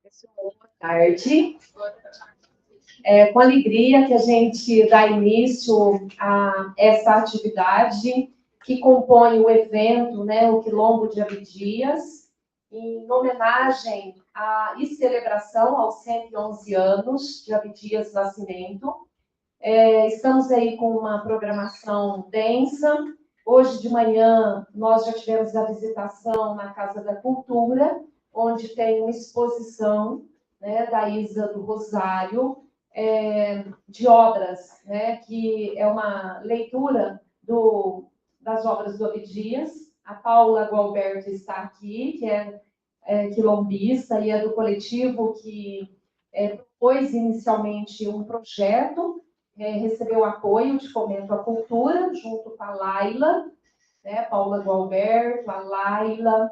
Boa tarde. Com alegria que a gente dá início a essa atividade que compõe o evento, né, o Quilombo de Abdias, em homenagem e celebração aos 111 anos de Abdias Nascimento. Estamos aí com uma programação densa. Hoje de manhã nós já tivemos a visitação na Casa da Cultura, onde tem uma exposição, né, da Isa do Rosário, de obras, né, que é uma leitura das obras do Abdias. A Paula Gualberto está aqui, que é quilombista e é do coletivo que propôs inicialmente um projeto, recebeu apoio de Fomento à Cultura, junto com a Laila, né, Paula Gualberto, a Laila,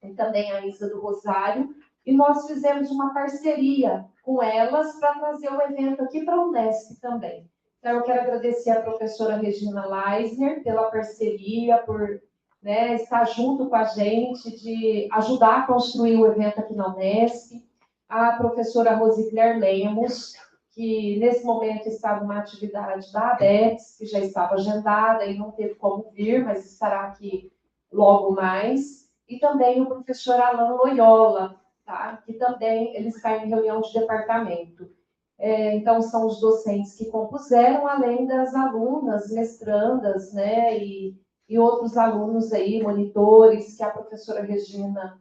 e também a Isa do Rosário, e nós fizemos uma parceria com elas para trazer o evento aqui para a Unesp também. Então, eu quero agradecer à professora Regina Leisner pela parceria, por, né, estar junto com a gente, de ajudar a construir o evento aqui na Unesp, a professora Rosicler Lemos, que nesse momento está numa atividade da ABETS, que já estava agendada e não teve como vir, mas estará aqui logo mais, e também o professor Alan Loyola, tá? Que também ele está em reunião de departamento. Então, são os docentes que compuseram, além das alunas, mestrandas, né, e outros alunos aí, monitores, que a professora Regina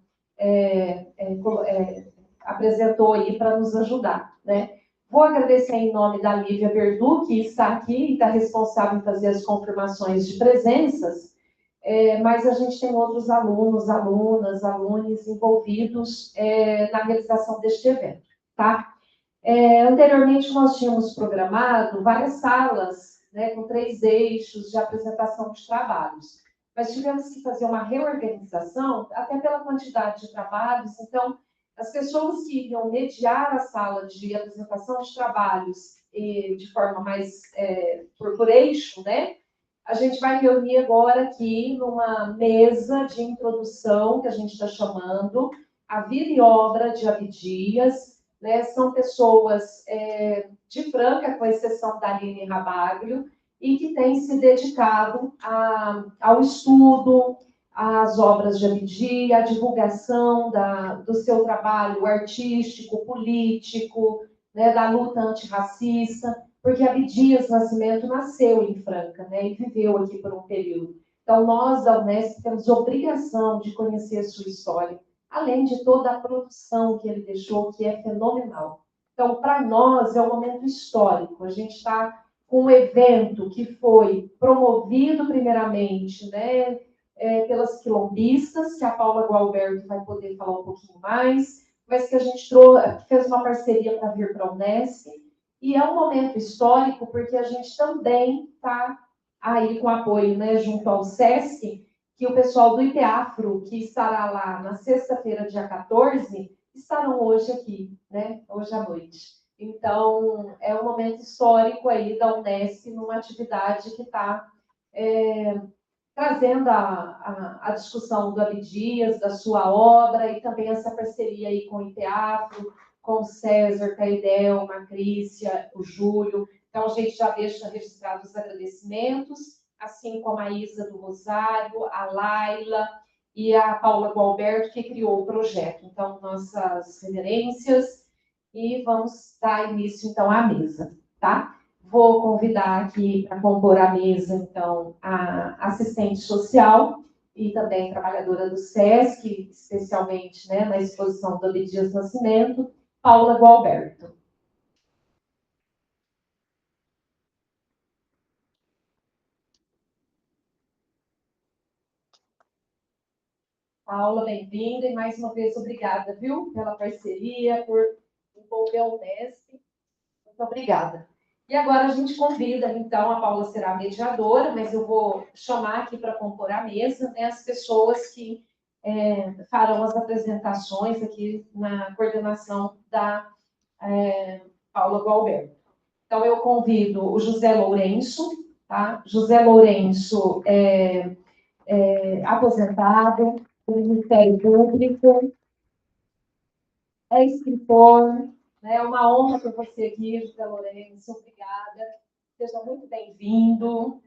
apresentou aí para nos ajudar, né? Vou agradecer em nome da Lívia Verdu, que está aqui e está responsável em fazer as confirmações de presenças, mas a gente tem outros alunos, alunas, alunos envolvidos na realização deste evento, tá? Anteriormente, nós tínhamos programado várias salas, né, com 3 eixos de apresentação de trabalhos, mas tivemos que fazer uma reorganização, até pela quantidade de trabalhos. Então, as pessoas que iriam mediar a sala de apresentação de trabalhos de forma mais por eixo, né, a gente vai reunir agora aqui numa mesa de introdução, que a gente está chamando A Vida e Obra de Abdias, né? São pessoas de Franca, com exceção da Aline Rabaglio, e que têm se dedicado ao estudo, às obras de Abdias, à divulgação do seu trabalho artístico, político, né? Da luta antirracista, porque Abdias Nascimento nasceu em Franca, né, e viveu aqui por um período. Então, nós da Unesp temos obrigação de conhecer a sua história, além de toda a produção que ele deixou, que é fenomenal. Então, para nós, é um momento histórico. A gente está com um evento que foi promovido, primeiramente, né, pelas quilombistas, que a Paula Gualberto vai poder falar um pouquinho mais, mas que a gente fez uma parceria para vir para a Unesp. E é um momento histórico porque a gente também está aí com apoio, né, junto ao SESC, que o pessoal do ITEAFRO, que estará lá na sexta-feira, dia 14, estarão hoje aqui, né, hoje à noite. Então, é um momento histórico aí da Unesp, numa atividade que está trazendo a discussão do Abdias, da sua obra, e também essa parceria aí com o ITEAFRO, com o César, Caidel, Macrícia, o Júlio. Então, a gente já deixa registrados os agradecimentos, assim como a Isa do Rosário, a Laila e a Paula Gualberto, que criou o projeto. Então, nossas reverências, e vamos dar início, então, à mesa, tá? Vou convidar aqui para compor a mesa, então, a assistente social e também trabalhadora do SESC, especialmente, né, na exposição do Abdias Nascimento, Paula Gualberto. Paula, bem-vinda e mais uma vez obrigada, viu, pela parceria, por envolver a Unesp. Muito obrigada. E agora a gente convida, então, a Paula será a mediadora, mas eu vou chamar aqui para compor a mesa, né, as pessoas que farão as apresentações aqui na coordenação da Paula Gualberto. Então, eu convido o José Lourenço, tá? José Lourenço aposentado do Ministério Público, é escritor, né? É uma honra ter você aqui, José Lourenço. Obrigada. Seja muito bem-vindo.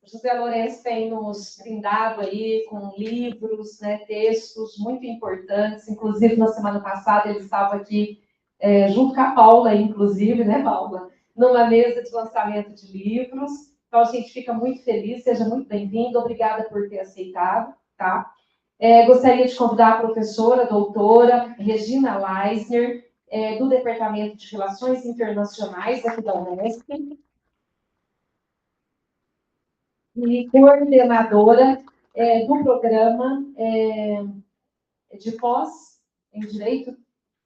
O José Lourenço tem nos brindado aí com livros, né, textos muito importantes. Inclusive, na semana passada, ele estava aqui junto com a Paula, inclusive, né, Paula? Numa mesa de lançamento de livros. Então, a gente fica muito feliz. Seja muito bem-vindo. Obrigada por ter aceitado, tá? Gostaria de convidar a professora, a doutora Regina Leisner, do Departamento de Relações Internacionais aqui da Unesp, e coordenadora do programa de pós em Direito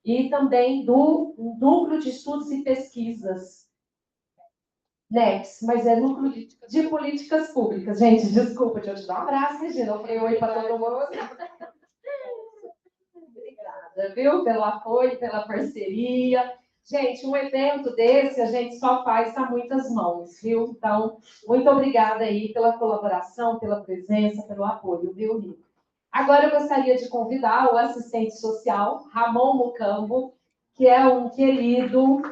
e também do Núcleo de Estudos e Pesquisas, NEPS, mas é Núcleo de Políticas Públicas. Gente, desculpa, deixa eu te dar um abraço, Regina. Eu falei oi para todo mundo. Obrigada, viu, pelo apoio, pela parceria. Gente, um evento desse a gente só faz a muitas mãos, viu? Então, muito obrigada aí pela colaboração, pela presença, pelo apoio, viu, Nico? Agora eu gostaria de convidar o assistente social, Ramon Mucambo, que é um querido.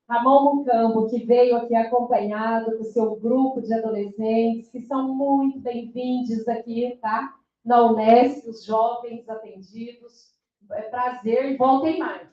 Ramon Mucambo, que veio aqui acompanhado do seu grupo de adolescentes, que são muito bem-vindos aqui, tá? Na Unesp, os jovens atendidos. É prazer e voltem mais.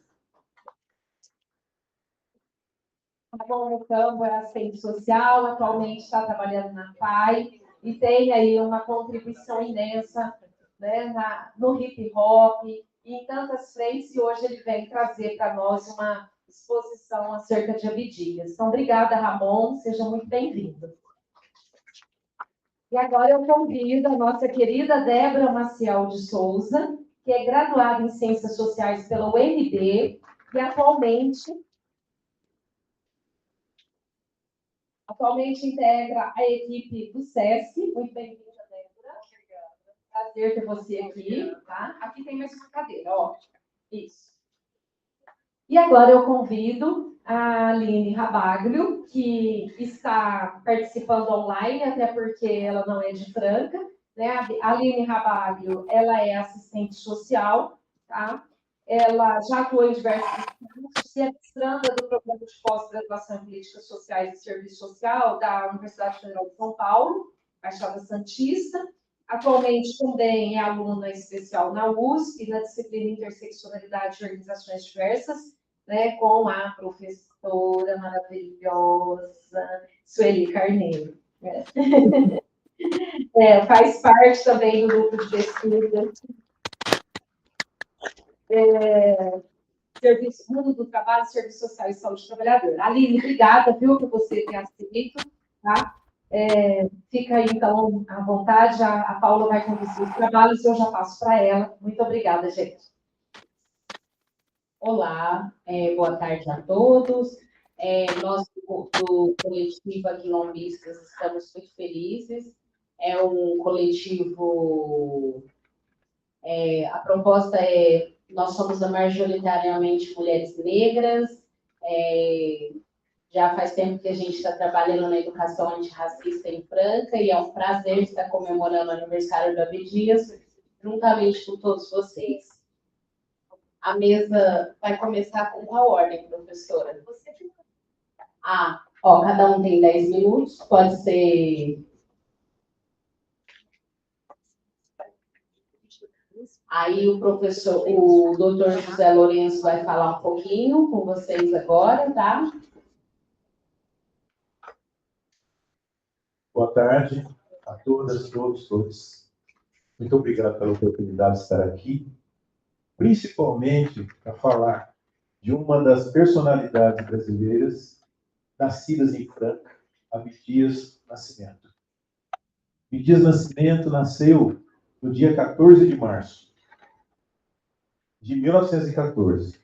Ramon Mucambo é assistente social, atualmente está trabalhando na PAI e tem aí uma contribuição imensa, né, no hip hop e em tantas frentes, e hoje ele vem trazer para nós uma exposição acerca de Abdias. Então, obrigada, Ramon, seja muito bem-vindo. E agora eu convido a nossa querida Débora Maciel de Souza, que é graduada em Ciências Sociais pela UNB e atualmente integra a equipe do SESC. Muito bem-vinda, Débora. Prazer ter você aqui, tá? Aqui tem mais uma cadeira, ó. Isso. E agora eu convido a Aline Rabaglio, que está participando online, até porque ela não é de Franca, né? A Aline Rabaglio, ela é assistente social, tá? Ela já atuou em diversos cursos, é mestranda do programa de pós-graduação em Políticas Sociais e Serviço Social da Universidade Federal de São Paulo, Baixada Santista. Atualmente também é aluna especial na USP, na disciplina Interseccionalidade de Organizações Diversas, né, com a professora maravilhosa Sueli Carneiro. Faz parte também do grupo de pesquisa Mundo do Trabalho, Serviço Social e Saúde do Trabalhador. Aline, obrigada, viu, por você ter aceito, tá? Fica aí, então, à vontade, a Paula vai conduzir os trabalhos e eu já passo para ela. Muito obrigada, gente. Olá, boa tarde a todos. Nós, do coletivo Aquilombistas, estamos muito felizes. É um coletivo... a proposta nós somos majoritariamente mulheres negras, já faz tempo que a gente está trabalhando na educação antirracista em Franca, e é um prazer estar comemorando o aniversário do Abdias, juntamente com todos vocês. A mesa vai começar com qual ordem, professora? Cada um tem 10 minutos, pode ser... Aí o doutor José Lourenço vai falar um pouquinho com vocês agora, tá? Boa tarde a todas, todos. Muito obrigado pela oportunidade de estar aqui, principalmente para falar de uma das personalidades brasileiras nascidas em Franca, Abdias Nascimento. Abdias Nascimento nasceu no dia 14 de março de 1914.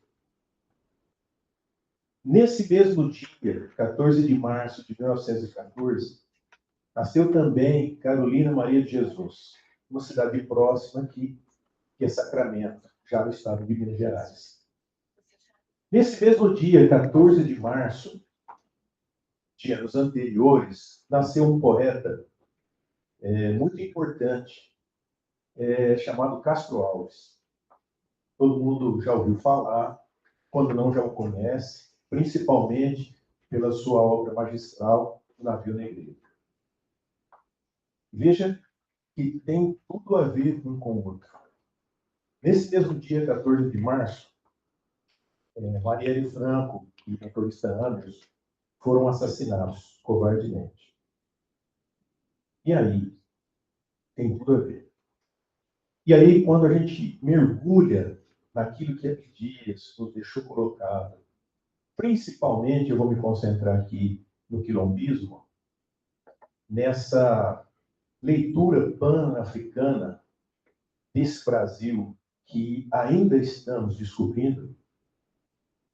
Nesse mesmo dia, 14 de março de 1914, nasceu também Carolina Maria de Jesus, uma cidade próxima aqui, que é Sacramento, já no estado de Minas Gerais. Nesse mesmo dia, 14 de março, de anos anteriores, nasceu um poeta muito importante, chamado Castro Alves. Todo mundo já ouviu falar, quando não já o conhece, principalmente pela sua obra magistral, O Navio Negreiro. Veja que tem tudo a ver um com o outro. Nesse mesmo dia, 14 de março, Marielle Franco e o motorista Anderson foram assassinados covardemente. E aí, tem tudo a ver. E aí, quando a gente mergulha naquilo que Abdias nos deixou colocado, principalmente, eu vou me concentrar aqui no quilombismo, nessa leitura pan-africana desse Brasil que ainda estamos descobrindo,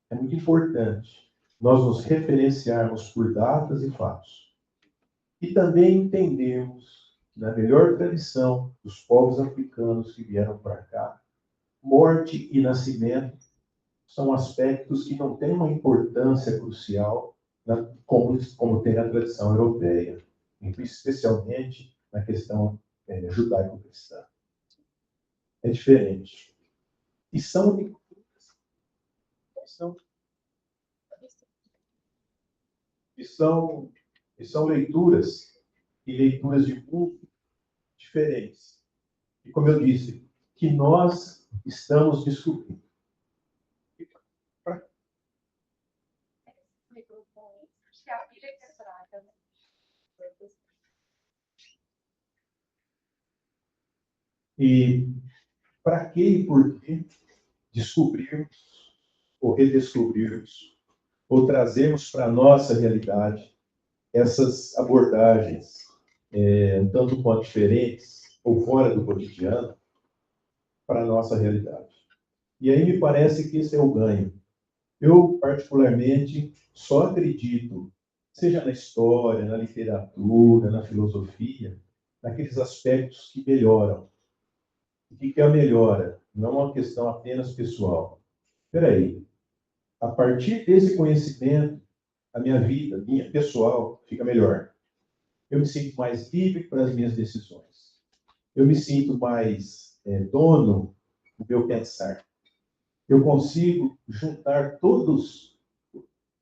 é muito importante nós nos referenciarmos por datas e fatos. E também entendermos, na melhor tradição dos povos africanos que vieram para cá, morte e nascimento são aspectos que não têm uma importância crucial como tem na tradição europeia, especialmente na questão judaico-cristã. É diferente. E são leituras e leituras de mundo diferentes. E como eu disse, que nós estamos descobrindo. E para que e por que descobrirmos ou redescobrirmos ou trazermos para a nossa realidade essas abordagens, um tanto quanto diferentes ou fora do cotidiano, para a nossa realidade. E aí me parece que esse é o ganho. Eu, particularmente, só acredito, seja na história, na literatura, na filosofia, naqueles aspectos que melhoram. O que é a melhora? Não é uma questão apenas pessoal. Espera aí. A partir desse conhecimento, a minha vida, minha pessoal, fica melhor. Eu me sinto mais livre para as minhas decisões. Eu me sinto mais dono do meu pensar. Eu consigo juntar todas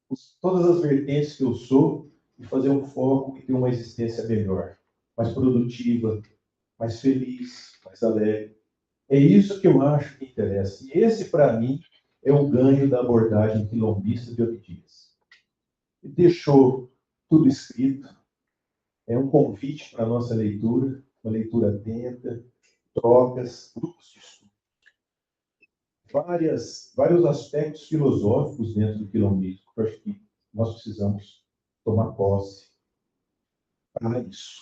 as vertentes que eu sou e fazer um foco e ter uma existência melhor, mais produtiva, mais feliz, mais alegre. É isso que eu acho que interessa. E esse, para mim, é o ganho da abordagem quilombista de Abdias. Deixou tudo escrito, é um convite para a nossa leitura, uma leitura atenta, trocas, grupos de estudo. Vários aspectos filosóficos dentro do quilombismo, que eu acho que nós precisamos tomar posse para isso,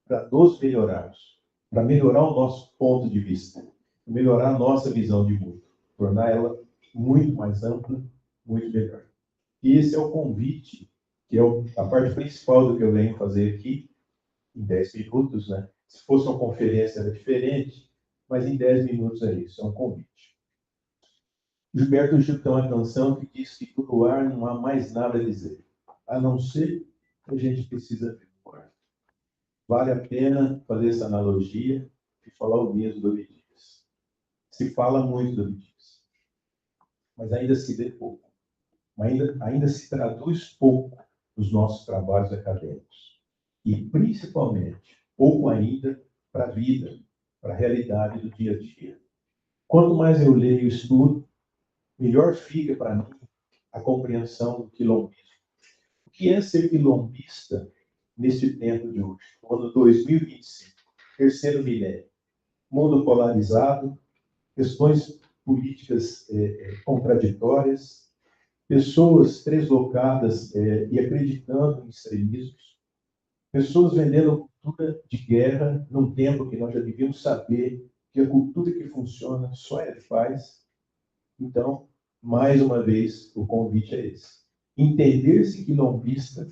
para nos melhorarmos, para melhorar o nosso ponto de vista, melhorar a nossa visão de mundo, tornar ela muito mais ampla, muito melhor. E esse é o convite, que é a parte principal do que eu venho fazer aqui, em 10 minutos, né? Se fosse uma conferência era diferente, mas em 10 minutos é isso, é um convite. Gilberto Gil tem uma canção que diz que no ar não há mais nada a dizer, a não ser que a gente precisa ver o ar. Vale a pena fazer essa analogia e falar o mesmo do Abdias. Se fala muito do Abdias, mas ainda se vê pouco. Ainda se traduz pouco nos nossos trabalhos acadêmicos. E, principalmente, pouco ainda para a vida, para a realidade do dia a dia. Quanto mais eu leio e estudo, melhor fica para mim a compreensão do quilombismo. O que é ser quilombista neste tempo de hoje, no ano 2025, terceiro milênio? Mundo polarizado, questões políticas contraditórias, pessoas deslocadas e acreditando em extremismos, pessoas vendendo cultura de guerra num tempo que nós já devíamos saber que a cultura que funciona só é de paz. Então, mais uma vez, o convite é esse. Entender-se quilombista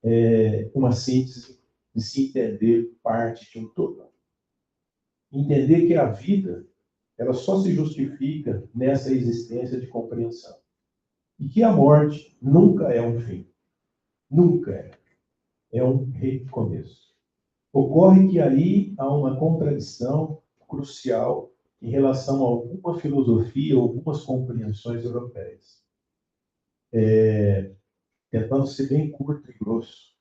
é uma síntese de se entender parte de um todo. Entender que a vida ela só se justifica nessa existência de compreensão. E que a morte nunca é um fim. Nunca é. É um recomeço. Ocorre que aí há uma contradição crucial em relação a alguma filosofia, algumas compreensões europeias. Tentando ser bem curto e grosso.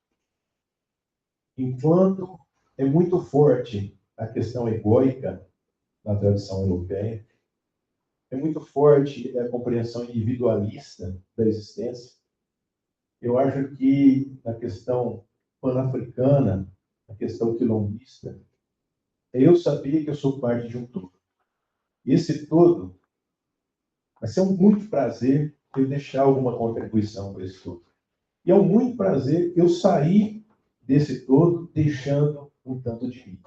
Enquanto é muito forte a questão egóica na tradição europeia, é muito forte a compreensão individualista da existência, eu acho que a questão pan-africana, a questão quilombista, é eu saber que eu sou parte de um todo. E esse todo vai ser um muito prazer eu deixar alguma contribuição para esse todo. E é um muito prazer eu sair desse todo deixando um tanto de mim.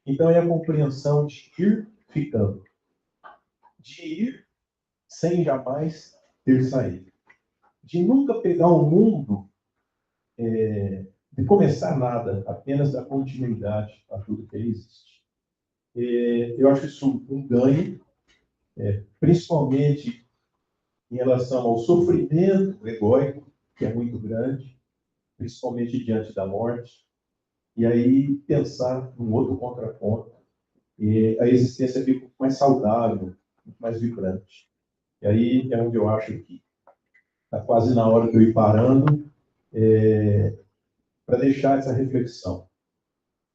Então é a compreensão de ir ficando. De ir sem jamais ter saído. De nunca pegar um mundo de começar nada, apenas dar continuidade a tudo que existe. Eu acho isso um ganho, principalmente em relação ao sofrimento egóico, que é muito grande, principalmente diante da morte, e aí pensar num outro contraponto, e a existência fica muito mais saudável, muito mais vibrante. E aí é onde eu acho que está quase na hora de eu ir parando para deixar essa reflexão.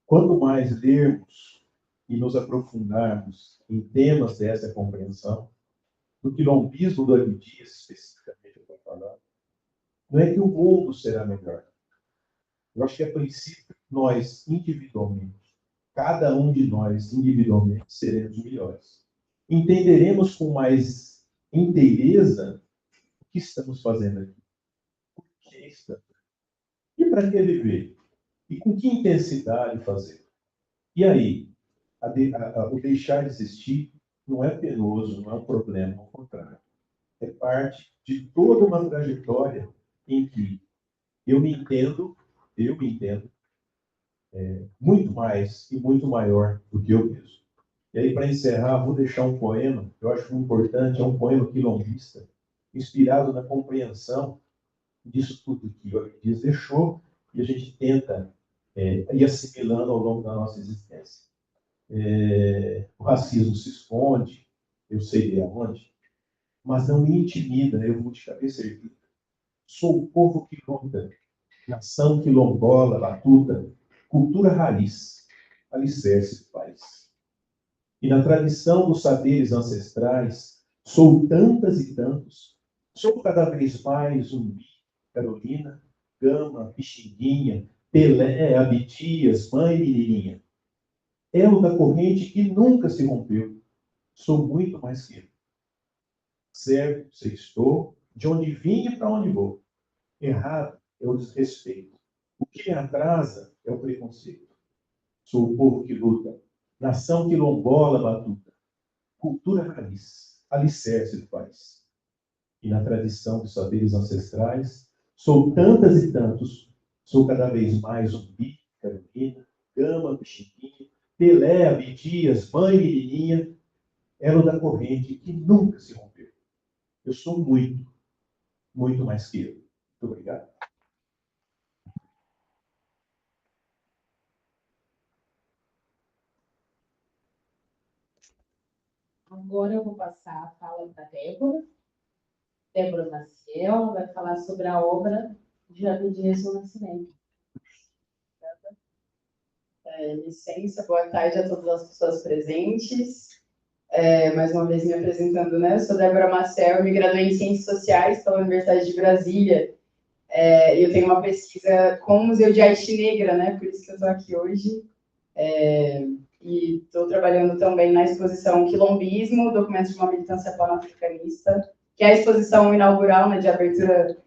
Quanto mais lermos e nos aprofundarmos em temas dessa compreensão, do quilombismo do Abdias, especificamente eu estou falando, não é que o mundo será melhor. Eu acho que, a princípio, nós, individualmente, cada um de nós, individualmente, seremos melhores. Entenderemos com mais inteireza o que estamos fazendo aqui. Por que estamos? E para que viver? E com que intensidade fazer? E aí, o deixar de existir não é penoso, não é um problema, ao contrário. É parte de toda uma trajetória em que eu me entendo muito mais e muito maior do que eu mesmo. E aí, para encerrar, vou deixar um poema, que eu acho importante, é um poema quilombista, inspirado na compreensão disso tudo que o Abdias deixou, e a gente tenta ir assimilando ao longo da nossa existência. O racismo se esconde, eu sei de onde, mas não me intimida, eu vou de cabeça erguida. Sou o povo que luta, nação quilombola, batuta, cultura raiz, alicerce do país. E na tradição dos saberes ancestrais, sou tantas e tantos, sou cada vez mais Zumbi, Carolina, Gama, Pixinguinha, Pelé, Abdias, Mãe Menininha. Elo da corrente que nunca se rompeu. Sou muito mais que eu. Certo, sei estou, de onde vim e para onde vou. Errado é o desrespeito. O que me atrasa é o preconceito. Sou o povo que luta, nação quilombola batuta, cultura raiz, alicerce do país. E na tradição dos saberes ancestrais, sou tantas e tantos, sou cada vez mais Zumbi, Carolina, Gama, Pixinguinha, Pelé, Abdias, Mãe Menininha, elo da corrente que nunca se rompeu. Eu sou muito, muito mais que eu. Muito obrigado. Agora eu vou passar a fala para a Débora Maciel, vai falar sobre a obra de Abdias do Nascimento. Licença, boa tarde a todas as pessoas presentes. Mais uma vez me apresentando, né? Eu sou Débora Maciel, me graduei em Ciências Sociais pela Universidade de Brasília. Eu tenho uma pesquisa com o Museu de Arte Negra, né? Por isso que eu estou aqui hoje. E estou trabalhando também na exposição Quilombismo, Documentos de uma Militância Pan-Africanista, que é a exposição inaugural, né, de abertura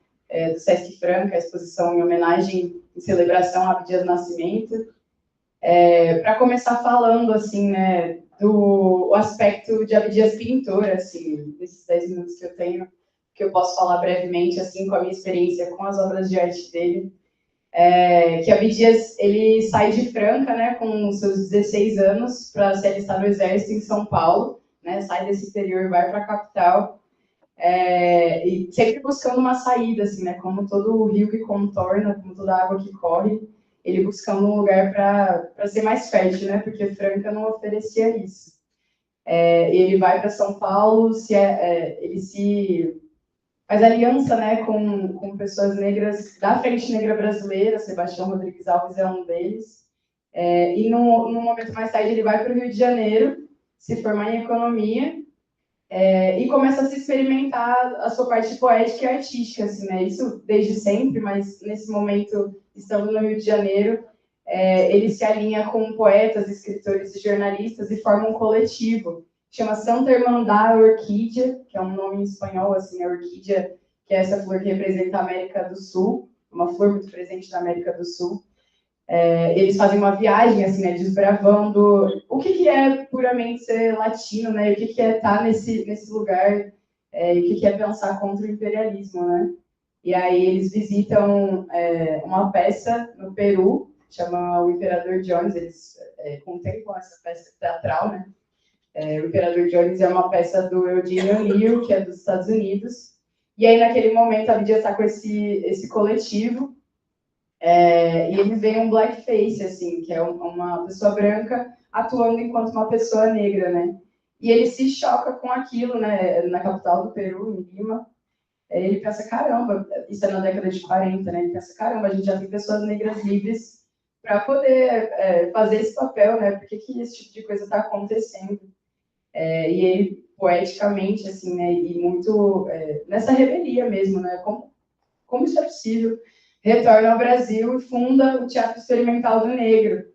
do Sesc Franca, a exposição em homenagem e celebração a Abdias do Nascimento. Para começar falando, assim, né, do aspecto de Abdias pintor, assim, nesses 10 minutos que eu tenho, que eu posso falar brevemente, assim, com a minha experiência com as obras de arte dele, que Abdias, ele sai de Franca, né, com seus 16 anos, para se alistar no Exército em São Paulo, né, sai desse interior e vai para a capital, e sempre buscando uma saída, assim, né, como todo o rio que contorna, como toda a água que corre. ele buscando um lugar para ser mais fértil, né? Porque Franca não oferecia isso. Ele vai para São Paulo, ele se faz aliança, né, com pessoas negras da Frente Negra Brasileira, Sebastião Rodrigues Alves é um deles. E num momento mais tarde ele vai para o Rio de Janeiro, se formar em economia, e começa a se experimentar a sua parte poética e artística, assim, né? Isso desde sempre, mas nesse momento, estando no Rio de Janeiro, ele se alinha com poetas, escritores e jornalistas e forma um coletivo, chama Santa Irmandad Orquídea, que é um nome em espanhol, assim, a orquídea, que é essa flor que representa a América do Sul, uma flor muito presente na América do Sul. Eles fazem uma viagem, assim, né, desbravando o que é puramente ser latino, né, e o que é estar nesse lugar, e o que é pensar contra o imperialismo, né. E aí eles visitam uma peça no Peru, chama O Imperador Jones, eles contemplam essa peça teatral, né. O Imperador Jones é uma peça do Eugene O'Neill, que é dos Estados Unidos, e aí naquele momento a Lídia está com esse coletivo, e eles veem um blackface, assim, que é uma pessoa branca atuando enquanto uma pessoa negra, né? E ele se choca com aquilo, né? Na capital do Peru, em Lima. Ele pensa, caramba, isso é na década de 40, né? Ele pensa, caramba, a gente já tem pessoas negras livres para poder fazer esse papel, né? Por que esse tipo de coisa está acontecendo? E ele, poeticamente, assim, né? E muito nessa revelia mesmo, né? Como isso é possível? Retorna ao Brasil e funda o Teatro Experimental do Negro,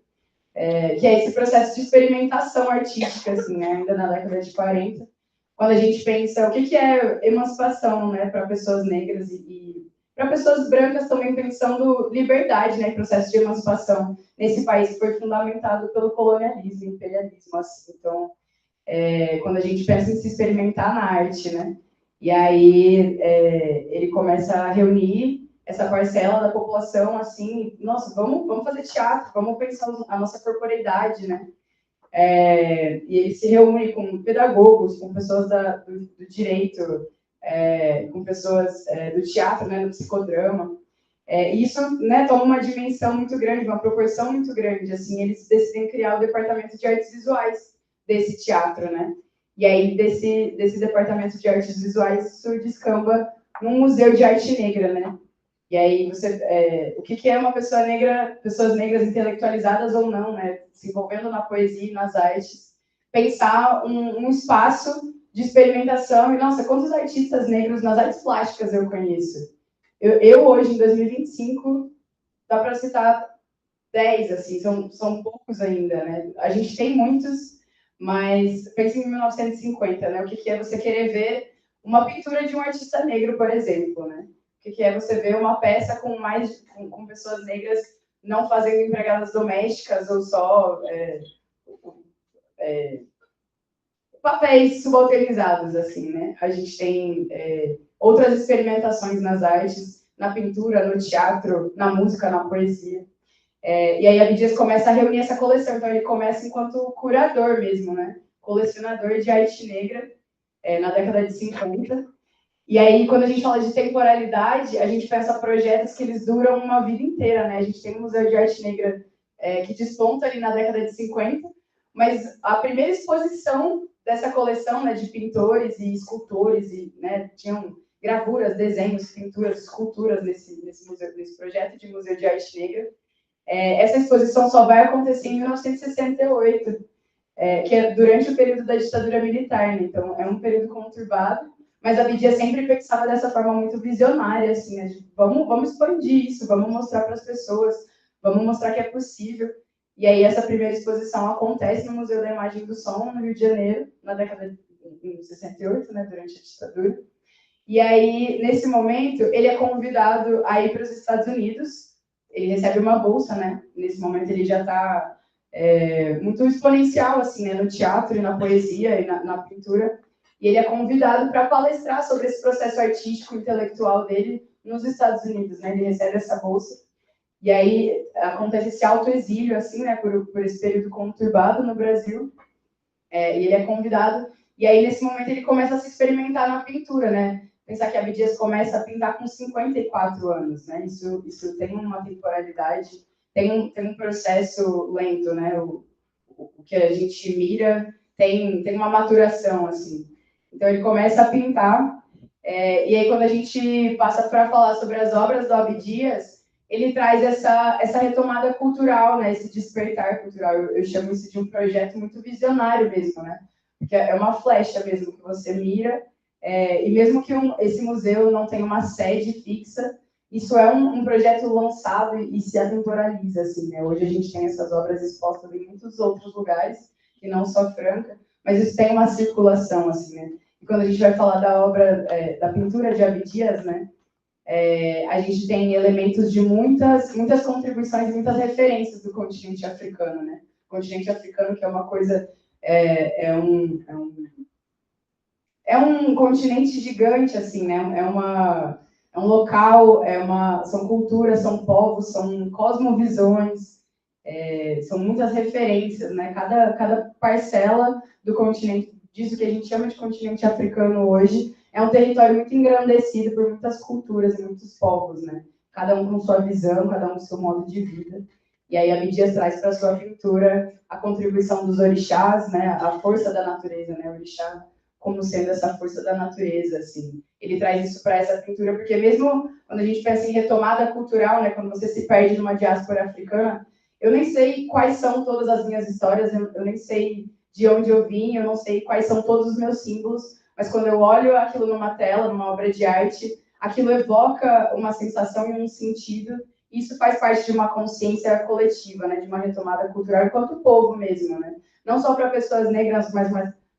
que é esse processo de experimentação artística, assim, né, ainda na década de 40, quando a gente pensa o que é emancipação, né, para pessoas negras e para pessoas brancas também pensando liberdade, né, processo de emancipação nesse país que foi fundamentado pelo colonialismo, imperialismo, assim. Então, quando a gente pensa em se experimentar na arte, né, e aí ele começa a reunir essa parcela da população, assim, nossa, vamos fazer teatro, vamos pensar a nossa corporeidade, né? E ele se reúne com pedagogos, com pessoas do direito, com pessoas do teatro, né, do psicodrama. E isso, né, toma uma dimensão muito grande, uma proporção muito grande, assim, eles decidem criar o departamento de artes visuais desse teatro, né? E aí, desse departamento de artes visuais, isso descamba num museu de arte negra, né? E aí, o que é uma pessoa negra, pessoas negras intelectualizadas ou não, né? Se envolvendo na poesia e nas artes, pensar um espaço de experimentação. E, nossa, quantos artistas negros nas artes plásticas eu conheço? Eu hoje, em 2025, dá para citar 10, assim, são poucos ainda, né? A gente tem muitos, mas pense em 1950, né? O que é você querer ver uma pintura de um artista negro, por exemplo, né? O que é você ver uma peça com pessoas negras não fazendo empregadas domésticas ou só papéis subalternizados, assim, né? A gente tem outras experimentações nas artes, na pintura, no teatro, na música, na poesia. E aí a Abdias começa a reunir essa coleção, então ele começa enquanto curador mesmo, né? Colecionador de arte negra, na década de 50. E aí, quando a gente fala de temporalidade, a gente pensa projetos que eles duram uma vida inteira, né? A gente tem um Museu de Arte Negra que desponta ali na década de 50, mas a primeira exposição dessa coleção, né, de pintores e escultores, e, né, tinham gravuras, desenhos, pinturas, esculturas nesse projeto de Museu de Arte Negra. Essa exposição só vai acontecer em 1968, que é durante o período da ditadura militar, né? Então é um período conturbado, mas a Abdias sempre pensava dessa forma muito visionária, assim, né? De, vamos expandir isso, vamos mostrar para as pessoas, vamos mostrar que é possível. E aí essa primeira exposição acontece no Museu da Imagem e do Som, no Rio de Janeiro, na década de 68, né, durante a ditadura. E aí, nesse momento, ele é convidado a ir para os Estados Unidos, ele recebe uma bolsa, né? Nesse momento ele já está muito exponencial, assim, né? No teatro e na poesia e na pintura. E ele é convidado para palestrar sobre esse processo artístico intelectual dele nos Estados Unidos, né? Ele recebe essa bolsa. E aí acontece esse autoexílio, assim, né? Por esse período conturbado no Brasil. E ele é convidado. E aí, nesse momento, ele começa a se experimentar na pintura, né? Pensar que a Abdias começa a pintar com 54 anos, né? Isso tem uma temporalidade, tem um processo lento, né? O que a gente mira tem uma maturação, assim. Então, ele começa a pintar, e aí, quando a gente passa para falar sobre as obras do Abdias, ele traz essa retomada cultural, né? Esse despertar cultural. Eu chamo isso de um projeto muito visionário mesmo, né? Porque é uma flecha mesmo que você mira, e mesmo que esse museu não tenha uma sede fixa, isso é um projeto lançado e se atemporaliza, assim, né? Hoje a gente tem essas obras expostas em muitos outros lugares, e não só Franca, mas isso tem uma circulação, assim, né? E quando a gente vai falar da obra, da pintura de Abdias, né? A gente tem elementos de muitas contribuições, muitas referências do continente africano, né? O continente africano, que é uma coisa, é um continente gigante, assim, né? É um local, são culturas, são povos, são cosmovisões, são muitas referências, né? Cada parcela do continente, disso que a gente chama de continente africano hoje, é um território muito engrandecido por muitas culturas e muitos povos, né? Cada um com sua visão, cada um com seu modo de vida. E aí Abdias traz para sua pintura a contribuição dos orixás, né? A força da natureza, né? O orixá como sendo essa força da natureza, assim. Ele traz isso para essa pintura, porque mesmo quando a gente pensa em retomada cultural, né? Quando você se perde numa diáspora africana, eu nem sei quais são todas as minhas histórias, eu nem sei de onde eu vim, eu não sei quais são todos os meus símbolos, mas quando eu olho aquilo numa tela, numa obra de arte, aquilo evoca uma sensação e um sentido, e isso faz parte de uma consciência coletiva, né, de uma retomada cultural enquanto povo mesmo, né? Não só para pessoas negras, mas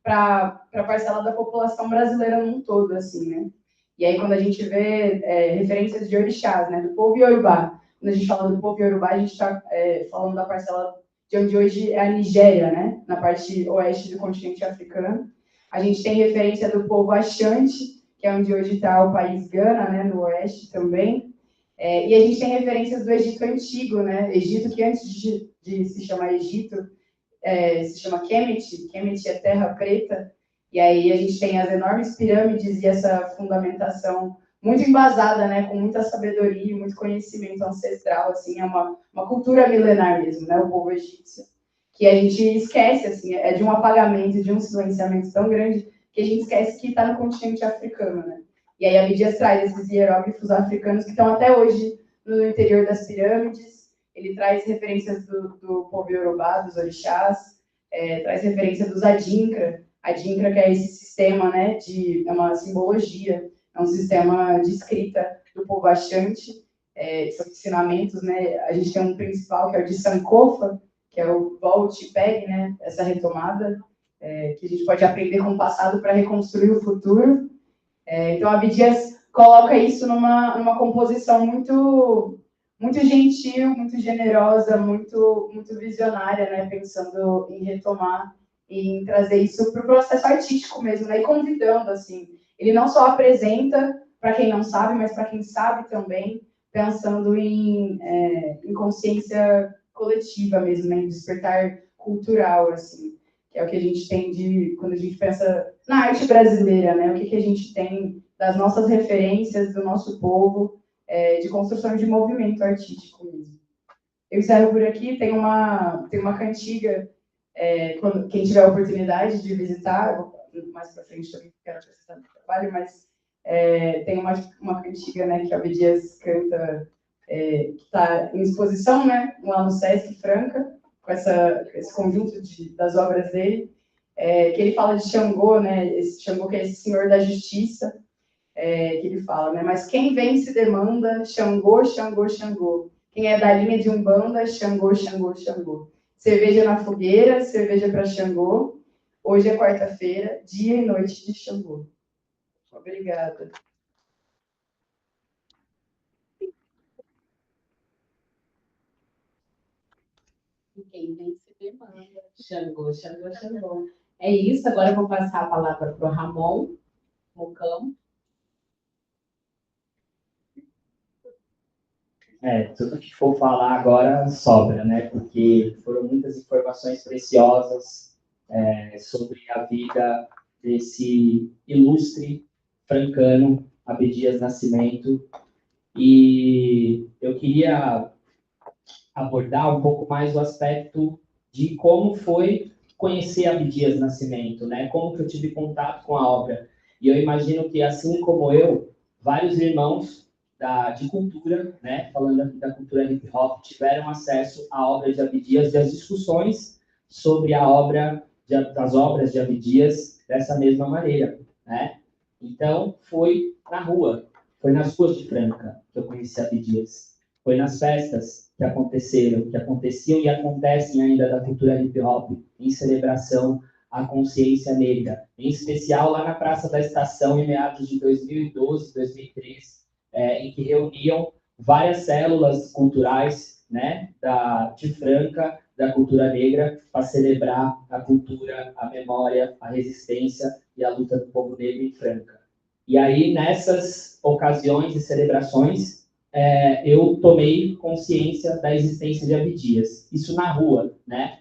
para a parcela da população brasileira num todo, assim, né? E aí, quando a gente vê referências de orixás, né, do povo iorubá, quando a gente fala do povo iorubá, a gente está falando da parcela de onde hoje é a Nigéria, né, na parte oeste do continente africano. A gente tem referência do povo Axante, que é onde hoje está o país Gana, né, no oeste também. E a gente tem referências do Egito Antigo, né? Egito que antes de se chamar Egito, se chama Kemet. Kemet é terra preta. E aí a gente tem as enormes pirâmides e essa fundamentação muito embasada, né, com muita sabedoria, muito conhecimento ancestral, assim, é uma cultura milenar mesmo, né, o povo egípcio, que a gente esquece, assim, é de um apagamento, de um silenciamento tão grande, que a gente esquece que está no continente africano, né. E aí Abdias traz esses hieróglifos africanos que estão até hoje no interior das pirâmides, ele traz referências do povo iorubá, dos orixás, traz referência dos Adinkra, que é esse sistema, né, é uma simbologia, é um sistema de escrita do povo Axante, são ensinamentos, né, a gente tem um principal que é o de Sankofa, que é o volte e pegue, né, essa retomada, que a gente pode aprender com o passado para reconstruir o futuro. Então, Abdias coloca isso numa composição muito, muito gentil, muito generosa, muito, muito visionária, né, pensando em retomar e em trazer isso para o processo artístico mesmo, né, e convidando, assim. Ele não só apresenta para quem não sabe, mas para quem sabe também, pensando em consciência coletiva mesmo, né, em despertar cultural, assim, que é o que a gente tem quando a gente pensa na arte brasileira, né, o que a gente tem das nossas referências, do nosso povo, de construção de movimento artístico mesmo. Eu encerro por aqui, tem uma cantiga, quem tiver a oportunidade de visitar, mais para frente também quero apresentar o trabalho, mas tem uma cantiga, né, que a Abdias canta, que está em exposição, né, lá no Sesc Franca, com esse conjunto das obras dele, que ele fala de Xangô, né, esse Xangô que é esse senhor da justiça, que ele fala, né, mas quem vence demanda, Xangô, Xangô, Xangô. Quem é da linha de Umbanda, Xangô, Xangô, Xangô. Cerveja na fogueira, cerveja para Xangô. Hoje é quarta-feira, dia e noite de Xangô. Obrigada. Quem vence demanda. Xangô, Xangô, Xangô. É isso, agora eu vou passar a palavra para o Ramon Mocão. Tudo que for falar agora sobra, né? Porque foram muitas informações preciosas sobre a vida desse ilustre francano, Abdias Nascimento. E eu queria abordar um pouco mais o aspecto de como foi conhecer Abdias Nascimento, né? Como que eu tive contato com a obra. E eu imagino que, assim como eu, vários irmãos de cultura, né? Falando da cultura hip hop, tiveram acesso à obra de Abdias e às discussões sobre a obra, das obras de Abdias dessa mesma maneira, né? Então, foi na rua, foi nas ruas de Franca que eu conheci Abdias. Foi nas festas que aconteceram, que aconteciam e acontecem ainda da cultura hip hop, em celebração à consciência negra, em especial lá na Praça da Estação, em meados de 2012, 2013, em que reuniam várias células culturais, né, de Franca, da cultura negra, para celebrar a cultura, a memória, a resistência e a luta do povo negro em Franca. E aí, nessas ocasiões e celebrações, eu tomei consciência da existência de Abdias. Isso na rua, né?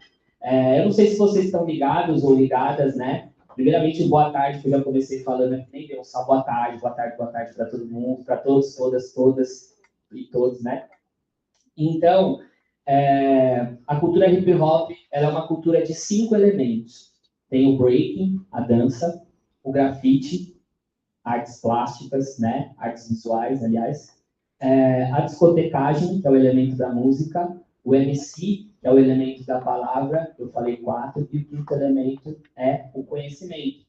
Eu não sei se vocês estão ligados ou ligadas, né? Primeiramente, boa tarde, que eu já comecei falando aqui, nem deu só boa tarde para todo mundo, para todos, todas e todos, né? Então, a cultura hip hop, ela é uma cultura de 5 elementos. Tem o breaking, a dança, o grafite, artes plásticas, né? Artes visuais, aliás. A discotecagem, que é o elemento da música, o MC, que é o elemento da palavra, eu falei 4, e o quinto elemento é o conhecimento,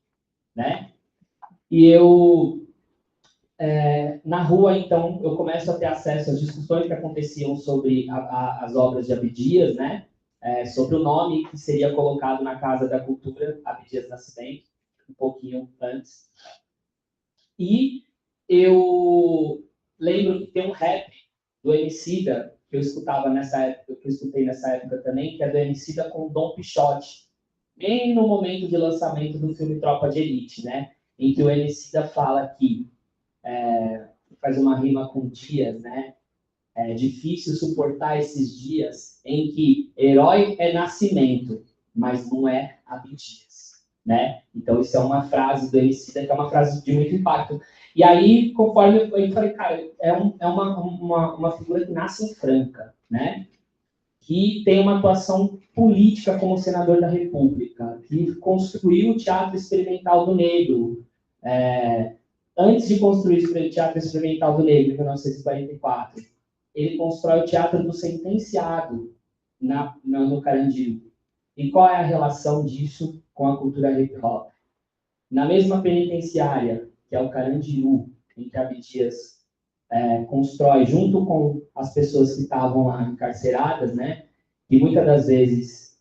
né? E eu, na rua, então, eu começo a ter acesso às discussões que aconteciam sobre as obras de Abdias, né? Sobre o nome que seria colocado na Casa da Cultura, Abdias Nascimento, um pouquinho antes. E eu lembro que tem um rap do Emicida, que eu escutava nessa época, que eu escutei nessa época também, que é do Emicida com o Dom Pichote, bem no momento de lançamento do filme Tropa de Elite, né? Em que o Emicida fala que faz uma rima com dias, né? É difícil suportar esses dias em que herói é nascimento, mas não é Abdias, né? Então, isso é uma frase do Emicida, que é uma frase de muito impacto. E aí, conforme eu falei, cara, é uma figura que nasce em Franca, né? Que tem uma atuação política como senador da República, que construiu o Teatro Experimental do Negro. Antes de construir o Teatro Experimental do Negro, em 1944, ele constrói o Teatro do Sentenciado no Carandiru. E qual é a relação disso com a cultura hip hop? Na mesma penitenciária, que é o Carandiru, em que Abdias constrói, junto com as pessoas que estavam lá encarceradas, né? E muitas das vezes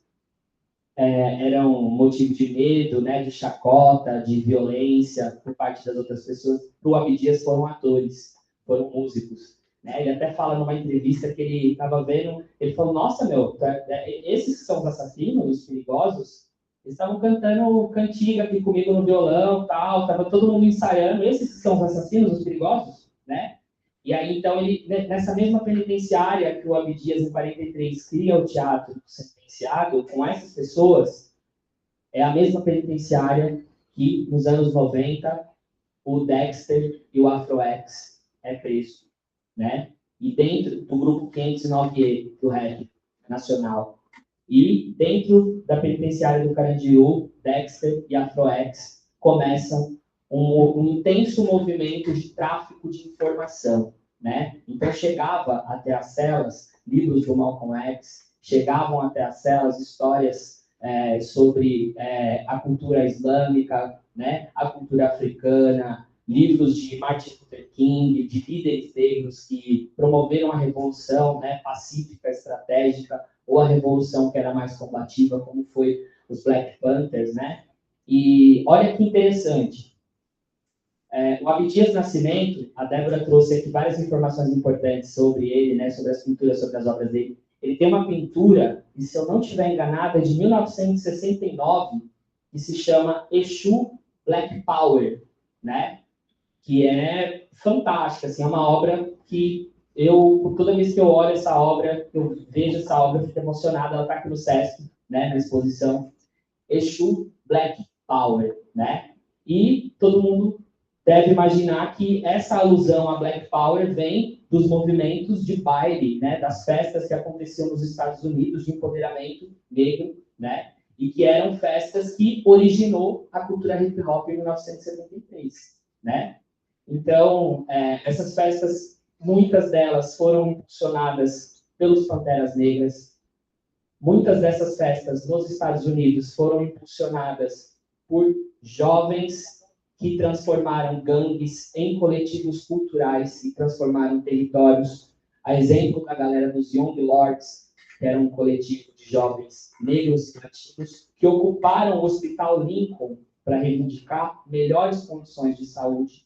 eram motivo de medo, né? De chacota, de violência por parte das outras pessoas. Para o Abdias foram atores, foram músicos. Né? Ele até fala numa entrevista que ele estava vendo, ele falou, nossa, meu, esses que são os assassinos, os perigosos, eles estavam cantando cantiga aqui comigo no violão, tal, estava todo mundo ensaiando, esses que são os assassinos, os perigosos, né? E aí, então, ele, nessa mesma penitenciária que o Abdias, em 43, cria o Teatro do Sentenciado, com essas pessoas, é a mesma penitenciária que, nos anos 90, o Dexter e o Afro-X é preso, né? E dentro do grupo 509E, do rap nacional, e dentro da penitenciária do Carandiru, Dexter e Afro-X começam um intenso movimento de tráfico de informação, né? Então chegava até as celas livros do Malcolm X, chegavam até as celas histórias sobre a cultura islâmica, né? A cultura africana, livros de Martin Luther King, de líderes negros que promoveram a revolução, né, pacífica, estratégica, ou a revolução que era mais combativa, como foi os Black Panthers, né? E olha que interessante. O Abdias Nascimento, a Débora trouxe aqui várias informações importantes sobre ele, né, sobre as pinturas, sobre as obras dele. Ele tem uma pintura, e se eu não estiver enganada, de 1969, que se chama Exu Black Power, né? Que é fantástica, assim, é uma obra que toda vez que eu olho essa obra, eu vejo essa obra, eu fico emocionada, ela está aqui no Sesc, né, na exposição, Exu Black Power, né? E todo mundo deve imaginar que essa alusão a Black Power vem dos movimentos de baile, né, das festas que aconteciam nos Estados Unidos de empoderamento negro, né, e que eram festas que originou a cultura hip hop em 1973, né? Então, essas festas, muitas delas foram impulsionadas pelos Panteras Negras. Muitas dessas festas nos Estados Unidos foram impulsionadas por jovens que transformaram gangues em coletivos culturais e transformaram territórios. A exemplo da galera dos Young Lords, que era um coletivo de jovens negros e latinos que ocuparam o Hospital Lincoln para reivindicar melhores condições de saúde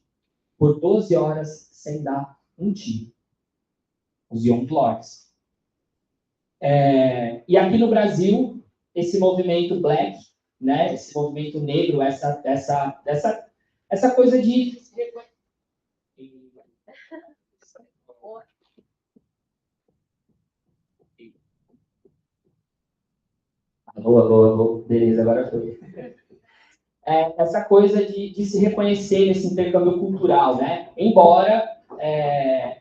por 12 horas sem dar um tiro. Os Young Lords. E aqui no Brasil, esse movimento black, né, esse movimento negro, essa coisa de... Alô, beleza, agora foi. Essa coisa de se reconhecer nesse intercâmbio cultural, né? Embora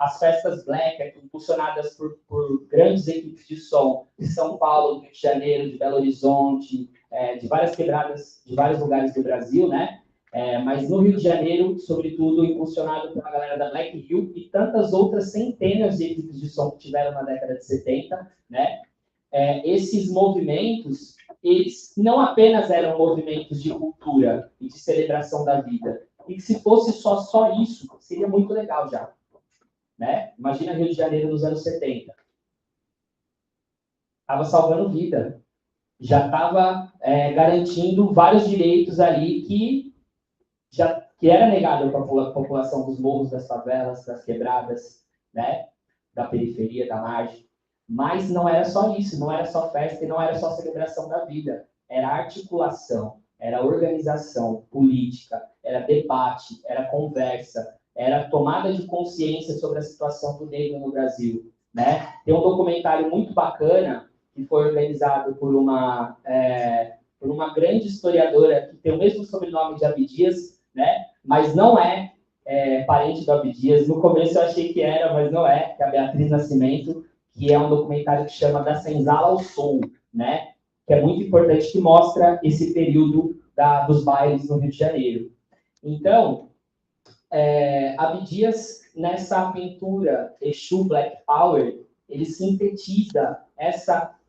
as festas black, impulsionadas por grandes equipes de som de São Paulo, do Rio de Janeiro, de Belo Horizonte, de várias quebradas, de vários lugares do Brasil, né? Mas no Rio de Janeiro, sobretudo, impulsionado pela galera da Black Hill e tantas outras centenas de equipes de som que tiveram na década de 70, né? Esses movimentos, eles não apenas eram movimentos de cultura e de celebração da vida, e que se fosse só isso, seria muito legal já. Né? Imagina Rio de Janeiro nos anos 70. Estava salvando vida. Já estava garantindo vários direitos ali que era negado para a população dos morros, das favelas, das quebradas, né? Da periferia, da margem. Mas não era só isso, não era só festa e não era só celebração da vida. Era articulação, era organização política, era debate, era conversa, era tomada de consciência sobre a situação do negro no Brasil, né? Tem um documentário muito bacana que foi organizado por uma grande historiadora que tem o mesmo sobrenome de Abdias, né? Mas não é parente do Abdias. No começo eu achei que era, mas não é, que é a Beatriz Nascimento, que é um documentário que chama Da Senzala ao Soul, né? Que é muito importante, que mostra esse período dos bailes no Rio de Janeiro. Então, Abdias, nessa pintura Exu Black Power, ele sintetiza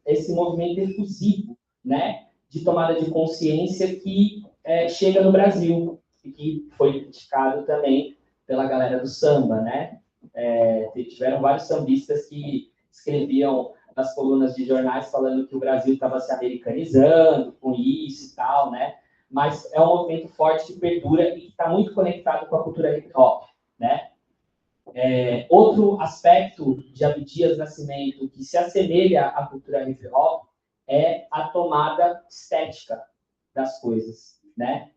esse movimento efusivo, né? De tomada de consciência que chega no Brasil, e que foi criticado também pela galera do samba, né? Tiveram vários sambistas que escreviam nas colunas de jornais falando que o Brasil estava se americanizando com isso e tal, né? Mas é um movimento forte que perdura e que está muito conectado com a cultura hip hop, né? Outro aspecto de Abdias Nascimento que se assemelha à cultura hip hop é a tomada estética das coisas, né?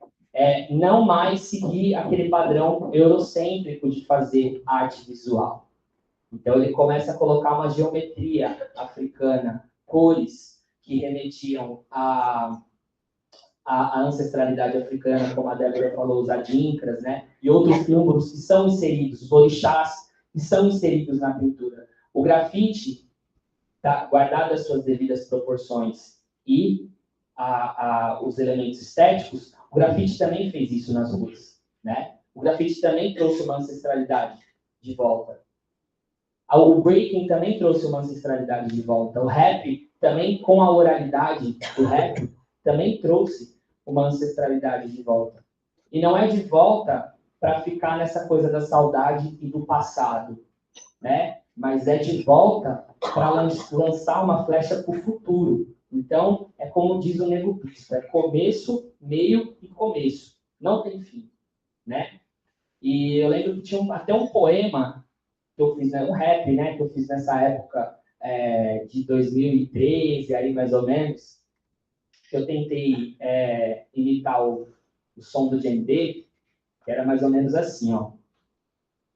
Não mais seguir aquele padrão eurocêntrico de fazer arte visual. Então, ele começa a colocar uma geometria africana, cores que remetiam à ancestralidade africana, como a Débora falou, os adinkras, né? E outros símbolos que são inseridos, os orixás, que são inseridos na pintura. O grafite, guardado as suas devidas proporções e os elementos estéticos, o grafite também fez isso nas ruas, né? O grafite também trouxe uma ancestralidade de volta. O breaking também trouxe uma ancestralidade de volta. O rap também, com a oralidade do rap, também trouxe uma ancestralidade de volta. E não é de volta para ficar nessa coisa da saudade e do passado, né? Mas é de volta para lançar uma flecha para o futuro. Então, é como diz o Nego Cristo, é começo, meio e começo. Não tem fim, né? E eu lembro que tinha até um poema que eu fiz, um rap, né, que eu fiz nessa época de 2013, aí mais ou menos, que eu tentei imitar o som do djembe, que era mais ou menos assim, ó.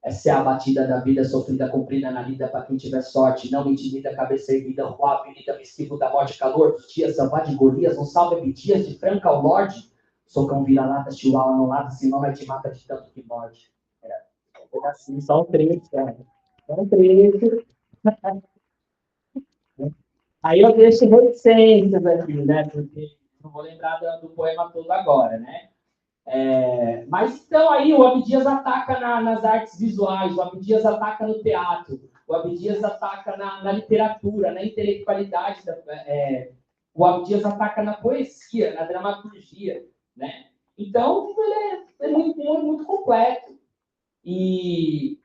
Essa é a batida da vida sofrida, cumprida na lida, para quem tiver sorte, não me intimida, cabeça erguida, rua, avenida, me esquivo da morte, calor dos dias, samba de Golias, um salve Abdias, de Franca ao Lorde, socão vira-lata, chihuahua não lata, senão vai te mata de tanto que morde. Assim, só um trecho, É um trecho. Aí eu deixo reticências aqui, né? Porque não vou lembrar do poema todo agora, né? Mas então aí o Abdias ataca nas artes visuais, o Abdias ataca no teatro, o Abdias ataca na literatura, na intelectualidade, o Abdias ataca na poesia, na dramaturgia, né? Então ele é muito, muito, muito completo. E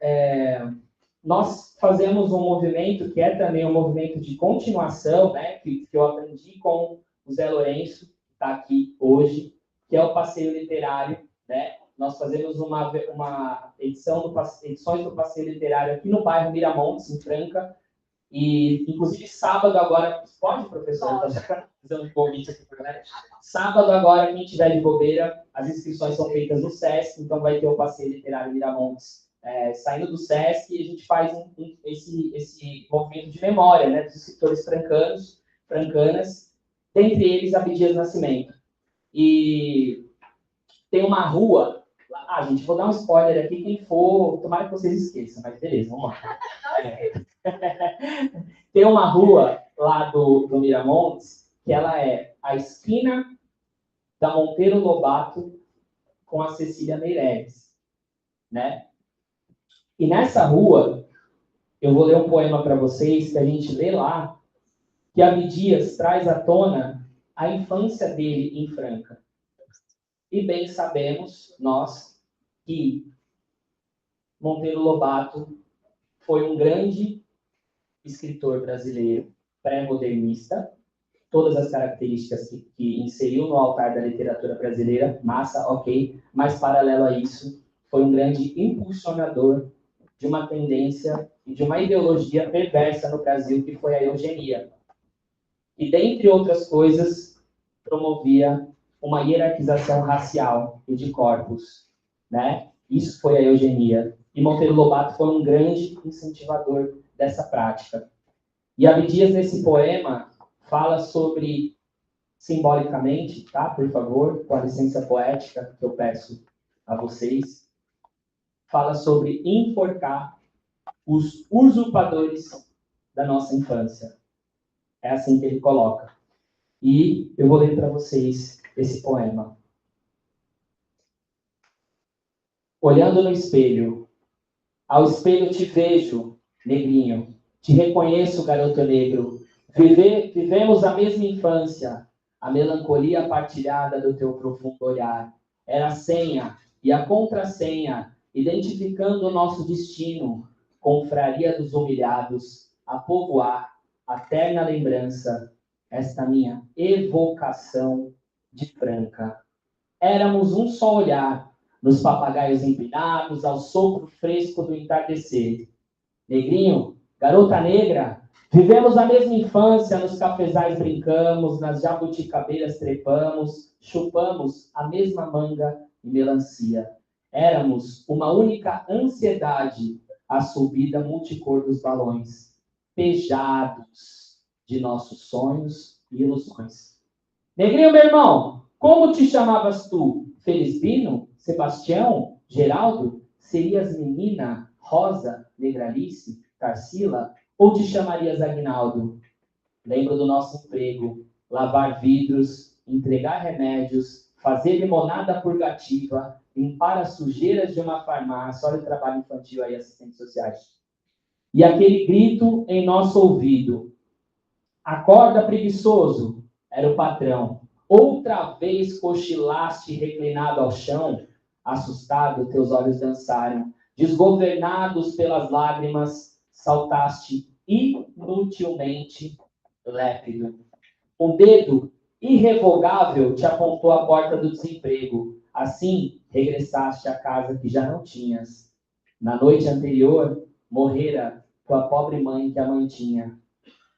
nós fazemos um movimento que é também um movimento de continuação, né? Que eu aprendi com o Zé Lourenço, que está aqui hoje, que é o Passeio Literário, né? Nós fazemos uma edições do Passeio Literário aqui no bairro Miramontes, em Franca, e inclusive sábado agora, pode, professor? Pode. Fazendo um convite aqui para a galera. Sábado agora, quem tiver de bobeira, as inscrições são feitas no SESC, então vai ter o Passeio Literário Miramontes saindo do SESC, e a gente faz esse movimento de memória, né, dos escritores francanas, dentre eles Abdias Nascimento. E tem uma rua, gente, vou dar um spoiler aqui, quem for, tomara que vocês esqueçam, mas beleza, vamos lá. Tem uma rua lá do Miramontes, que ela é a esquina da Monteiro Lobato com a Cecília Meirelles, né? E nessa rua, eu vou ler um poema para vocês, que a gente lê lá, que Abdias traz à tona a infância dele em Franca. E bem sabemos, nós, que Monteiro Lobato foi um grande escritor brasileiro, pré-modernista, todas as características que inseriu no altar da literatura brasileira, massa, ok, mas paralelo a isso, foi um grande impulsionador de uma tendência e de uma ideologia perversa no Brasil, que foi a eugenia. E, dentre outras coisas, promovia uma hierarquização racial e de corpos, né? Isso foi a eugenia. E Monteiro Lobato foi um grande incentivador dessa prática. E Abdias, nesse poema, fala sobre, simbolicamente, tá? Por favor, com a licença poética que eu peço a vocês, fala sobre enforcar os usurpadores da nossa infância. É assim que ele coloca. E eu vou ler para vocês esse poema. Olhando no espelho, ao espelho te vejo, negrinho, te reconheço, garoto negro. Vivemos a mesma infância, a melancolia partilhada do teu profundo olhar. Era a senha e a contrassenha, identificando o nosso destino, confraria dos humilhados, a povoar a terna lembrança, esta minha evocação de Franca. Éramos um só olhar, nos papagaios empinados, ao sopro fresco do entardecer. Negrinho, garota negra, vivemos a mesma infância, nos cafezais brincamos, nas jabuticabeiras trepamos, chupamos a mesma manga e melancia. Éramos uma única ansiedade, a subida multicor dos balões, pejados de nossos sonhos e ilusões. Negrinho, meu irmão, como te chamavas tu? Felizbino? Sebastião? Geraldo? Serias menina? Rosa? Negralice? Tarsila? Ou te chamarias Aguinaldo? Lembro do nosso emprego, lavar vidros, entregar remédios, fazer limonada purgativa, limpar as sujeiras de uma farmácia. Olha o trabalho infantil aí, assistentes sociais. E aquele grito em nosso ouvido: acorda, preguiçoso, era o patrão. Outra vez cochilaste reclinado ao chão, assustado, teus olhos dançaram. Desgovernados pelas lágrimas, saltaste inutilmente lépido. Um dedo irrevogável te apontou à porta do desemprego. Assim, regressaste à casa que já não tinhas. Na noite anterior, morrera tua pobre mãe que a mantinha.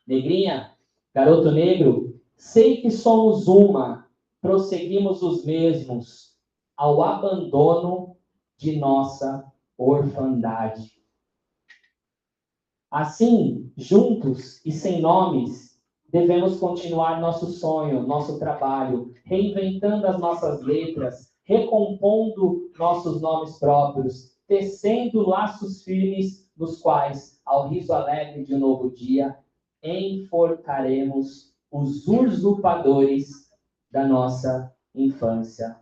Negrinha, garoto negro, sei que somos uma, prosseguimos os mesmos ao abandono de nossa orfandade. Assim, juntos e sem nomes, devemos continuar nosso sonho, nosso trabalho, reinventando as nossas letras, recompondo nossos nomes próprios, tecendo laços firmes nos quais, ao riso alegre de um novo dia, enforcaremos os usurpadores da nossa infância.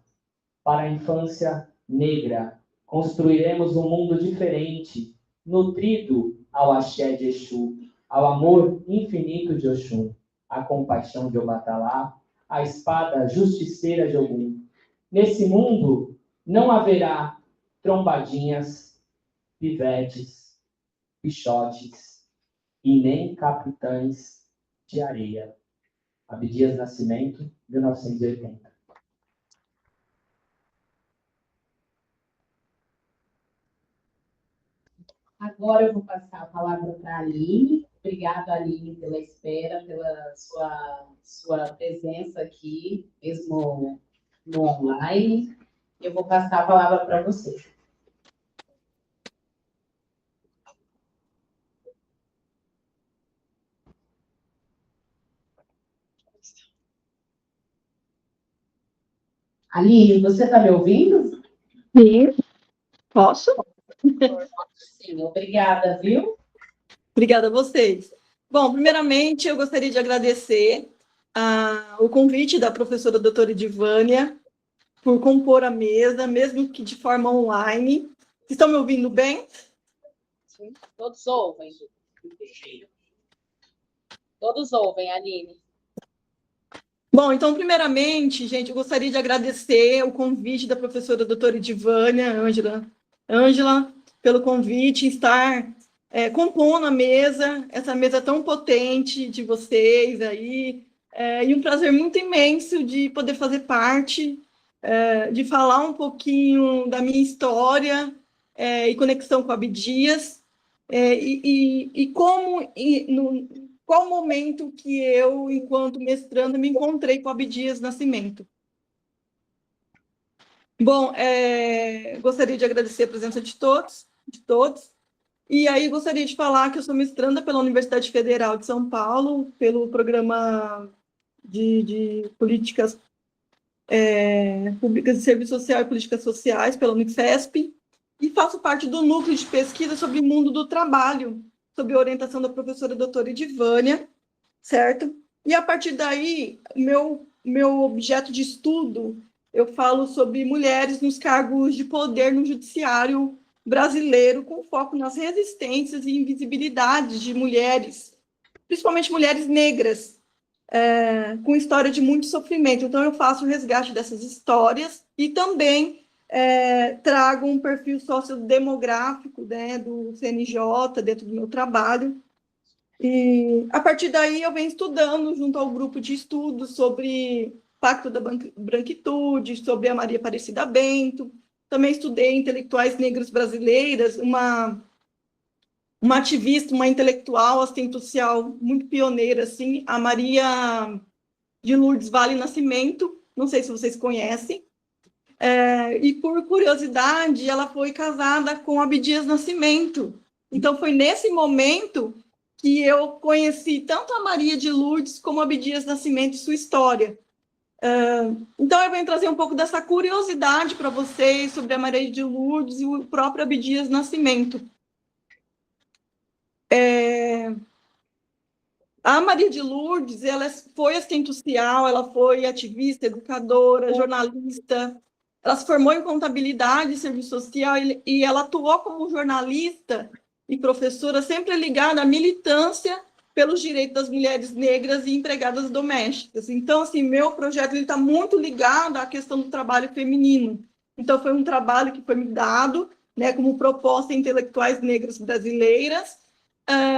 Para a infância negra, construiremos um mundo diferente, nutrido ao axé de Exu, ao amor infinito de Oxum, à compaixão de Obatalá, à espada justiceira de Ogum. Nesse mundo não haverá trombadinhas, pivetes, pichotes e nem capitães de areia. Abdias Nascimento, 1980. Agora eu vou passar a palavra para a Aline. Obrigada, Aline, pela espera, pela sua presença aqui, mesmo no online. Eu vou passar a palavra para você. Aline, você está me ouvindo? Sim, posso? Sim, obrigada, viu? Obrigada a vocês. Bom, primeiramente, eu gostaria de agradecer o convite da professora doutora Edivânia por compor a mesa, mesmo que de forma online. Estão me ouvindo bem? Sim, todos ouvem. Todos ouvem, Aline. Bom, então, primeiramente, gente, eu gostaria de agradecer o convite da professora doutora Edivânia, Ângela, pelo convite, estar compondo a mesa, essa mesa tão potente de vocês aí, e um prazer muito imenso de poder fazer parte, de falar um pouquinho da minha história e conexão com a Abdias, e como, qual momento que eu, enquanto mestranda, me encontrei com Abdias Nascimento. Bom, gostaria de agradecer a presença de todos, e aí gostaria de falar que eu sou mestranda pela Universidade Federal de São Paulo, pelo programa de políticas públicas de serviço social e políticas sociais, pela Unifesp, e faço parte do núcleo de pesquisa sobre o mundo do trabalho, sob a orientação da professora doutora Edivânia, certo? E a partir daí, meu objeto de estudo, eu falo sobre mulheres nos cargos de poder no judiciário brasileiro, com foco nas resistências e invisibilidades de mulheres, principalmente mulheres negras, com história de muito sofrimento. Então, eu faço o resgate dessas histórias e também trago um perfil sociodemográfico, né, do CNJ dentro do meu trabalho. E, a partir daí, eu venho estudando junto ao grupo de estudos sobre Pacto da Branquitude, sobre a Maria Aparecida Bento. Também estudei intelectuais negras brasileiras, uma ativista, uma intelectual assistente social muito pioneira, assim, a Maria de Lourdes Vale Nascimento, não sei se vocês conhecem, e por curiosidade, ela foi casada com Abdias Nascimento. Então, foi nesse momento que eu conheci tanto a Maria de Lourdes como Abdias Nascimento e sua história. Então, eu venho trazer um pouco dessa curiosidade para vocês sobre a Maria de Lourdes e o próprio Abdias Nascimento. A Maria de Lourdes, ela foi assistente social, ela foi ativista, educadora, jornalista. Ela se formou em contabilidade e serviço social e ela atuou como jornalista e professora, sempre ligada à militância pelos direitos das mulheres negras e empregadas domésticas. Então, assim, meu projeto está muito ligado à questão do trabalho feminino. Então, foi um trabalho que foi me dado, né, como proposta a intelectuais negras brasileiras,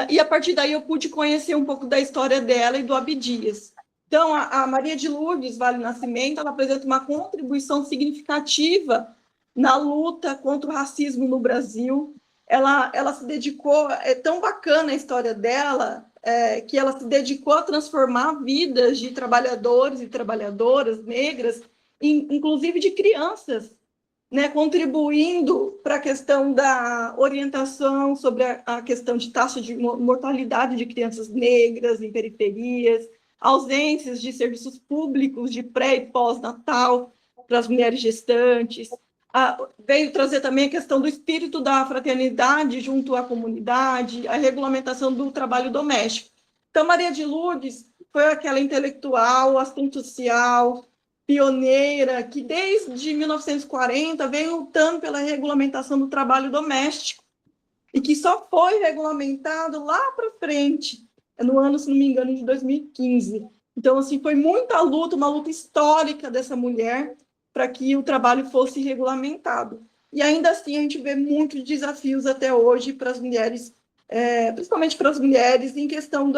e a partir daí eu pude conhecer um pouco da história dela e do Abdias. Então, a Maria de Lourdes Vale Nascimento, ela apresenta uma contribuição significativa na luta contra o racismo no Brasil. Ela se dedicou, é tão bacana a história dela, que ela se dedicou a transformar vidas de trabalhadores e trabalhadoras negras, inclusive de crianças, né, contribuindo para a questão da orientação sobre a questão de taxa de mortalidade de crianças negras em periferias, ausências de serviços públicos de pré- e pós-natal para as mulheres gestantes, veio trazer também a questão do espírito da fraternidade junto à comunidade, a regulamentação do trabalho doméstico. Então, Maria de Lourdes foi aquela intelectual, assistente social, pioneira, que desde 1940 vem lutando pela regulamentação do trabalho doméstico, e que só foi regulamentado lá para frente, no ano, se não me engano, de 2015. Então, assim, foi muita luta, uma luta histórica dessa mulher para que o trabalho fosse regulamentado. E ainda assim, a gente vê muitos desafios até hoje para as mulheres, principalmente para as mulheres, em questão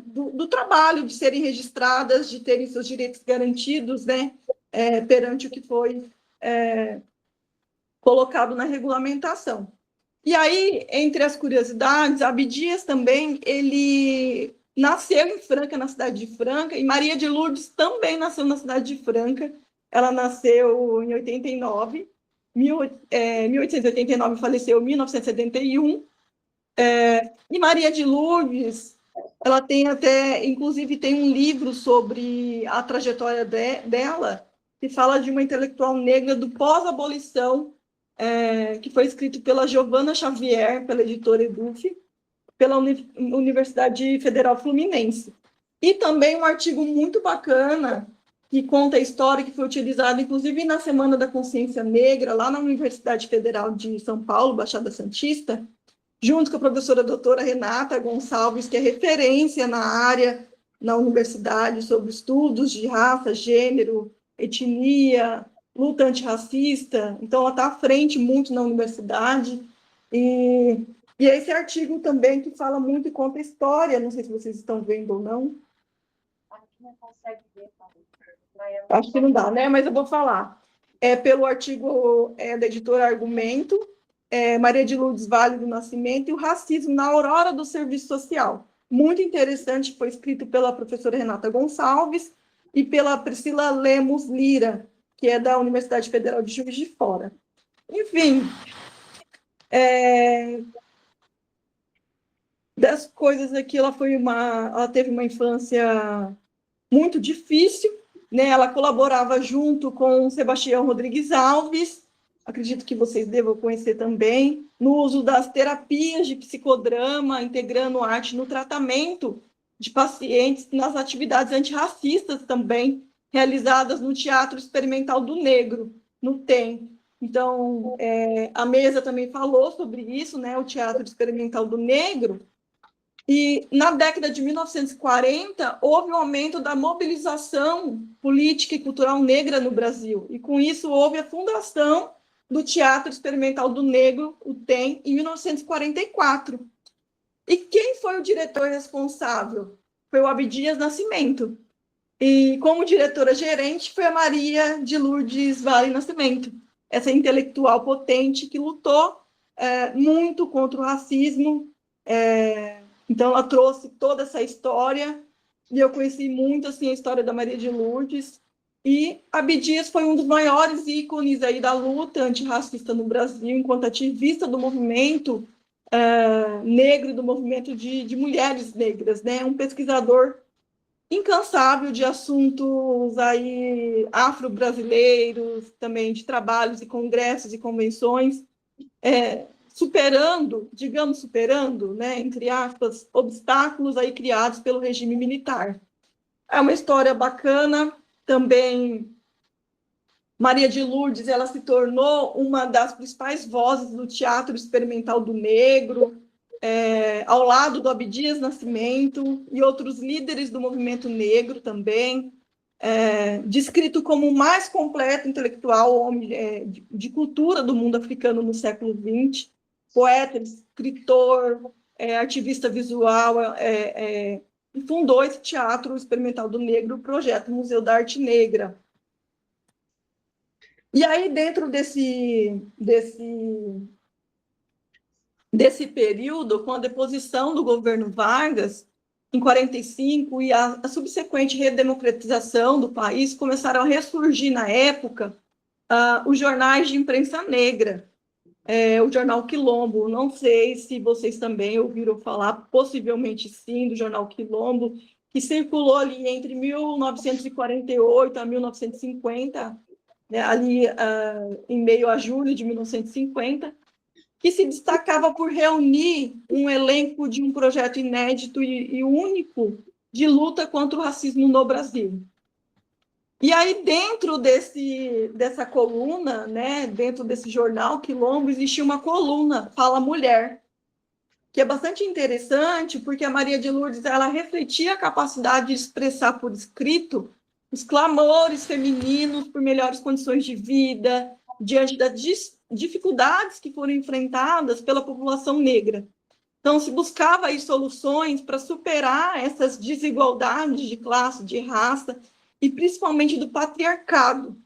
do trabalho, de serem registradas, de terem seus direitos garantidos, né, perante o que foi colocado na regulamentação. E aí, entre as curiosidades, Abdias também, ele nasceu em Franca, na cidade de Franca, e Maria de Lourdes também nasceu na cidade de Franca. Ela nasceu em 89, 1889, faleceu em 1971. E Maria de Lourdes, ela tem até, inclusive, tem um livro sobre a trajetória dela, que fala de uma intelectual negra do pós-abolição, que foi escrito pela Giovana Xavier, pela editora Eduf, pela Universidade Federal Fluminense. E também um artigo muito bacana, que conta a história, que foi utilizado, inclusive, na Semana da Consciência Negra, lá na Universidade Federal de São Paulo, Baixada Santista, junto com a professora doutora Renata Gonçalves, que é referência na área, na universidade, sobre estudos de raça, gênero, etnia, luta antirracista. Então, ela está à frente muito na universidade. E esse artigo também que fala muito e conta história, não sei se vocês estão vendo ou não. Aqui não consegue ver, Acho que não dá, né? Mas eu vou falar. Pelo artigo da editora Argumento, Maria de Lourdes Vale do Nascimento e o racismo na aurora do serviço social. Muito interessante, foi escrito pela professora Renata Gonçalves e pela Priscila Lemos Lira, que é da Universidade Federal de Juiz de Fora. Enfim, das coisas aqui, ela teve uma infância muito difícil, né? Ela colaborava junto com Sebastião Rodrigues Alves, acredito que vocês devam conhecer também, no uso das terapias de psicodrama, integrando arte no tratamento de pacientes, nas atividades antirracistas também, realizadas no Teatro Experimental do Negro, no TEM. Então, a mesa também falou sobre isso, né, o Teatro Experimental do Negro, e na década de 1940, houve um aumento da mobilização política e cultural negra no Brasil, e com isso houve a fundação do Teatro Experimental do Negro, o TEM, em 1944. E quem foi o diretor responsável? Foi o Abdias Nascimento. E como diretora-gerente foi a Maria de Lourdes Vale Nascimento, essa intelectual potente que lutou muito contra o racismo. Então, ela trouxe toda essa história, e eu conheci muito assim, a história da Maria de Lourdes. E Abdias foi um dos maiores ícones aí da luta antirracista no Brasil, enquanto ativista do movimento negro, do movimento de mulheres negras, né? Um pesquisador incansável de assuntos aí afro-brasileiros, também de trabalhos e congressos e convenções, superando, né, entre aspas, obstáculos aí criados pelo regime militar. É uma história bacana. Também Maria de Lourdes, ela se tornou uma das principais vozes do Teatro Experimental do Negro, ao lado do Abdias Nascimento e outros líderes do movimento negro também, descrito como o mais completo intelectual homem de cultura do mundo africano no século XX, poeta, escritor, ativista visual, e fundou esse Teatro Experimental do Negro, o projeto Museu da Arte Negra. E aí, dentro desse período, com a deposição do governo Vargas, em 1945, e a subsequente redemocratização do país, começaram a ressurgir, na época, os jornais de imprensa negra, o jornal Quilombo. Não sei se vocês também ouviram falar, possivelmente sim, do jornal Quilombo, que circulou ali entre 1948 a 1950, né, ali em meio a julho de 1950, que se destacava por reunir um elenco de um projeto inédito e único de luta contra o racismo no Brasil. E aí, dentro dessa coluna, né, dentro desse jornal Quilombo, existia uma coluna, Fala Mulher, que é bastante interessante, porque a Maria de Lourdes ela refletia a capacidade de expressar por escrito os clamores femininos por melhores condições de vida, diante das dificuldades que foram enfrentadas pela população negra. Então, se buscava aí soluções para superar essas desigualdades de classe, de raça, e principalmente do patriarcado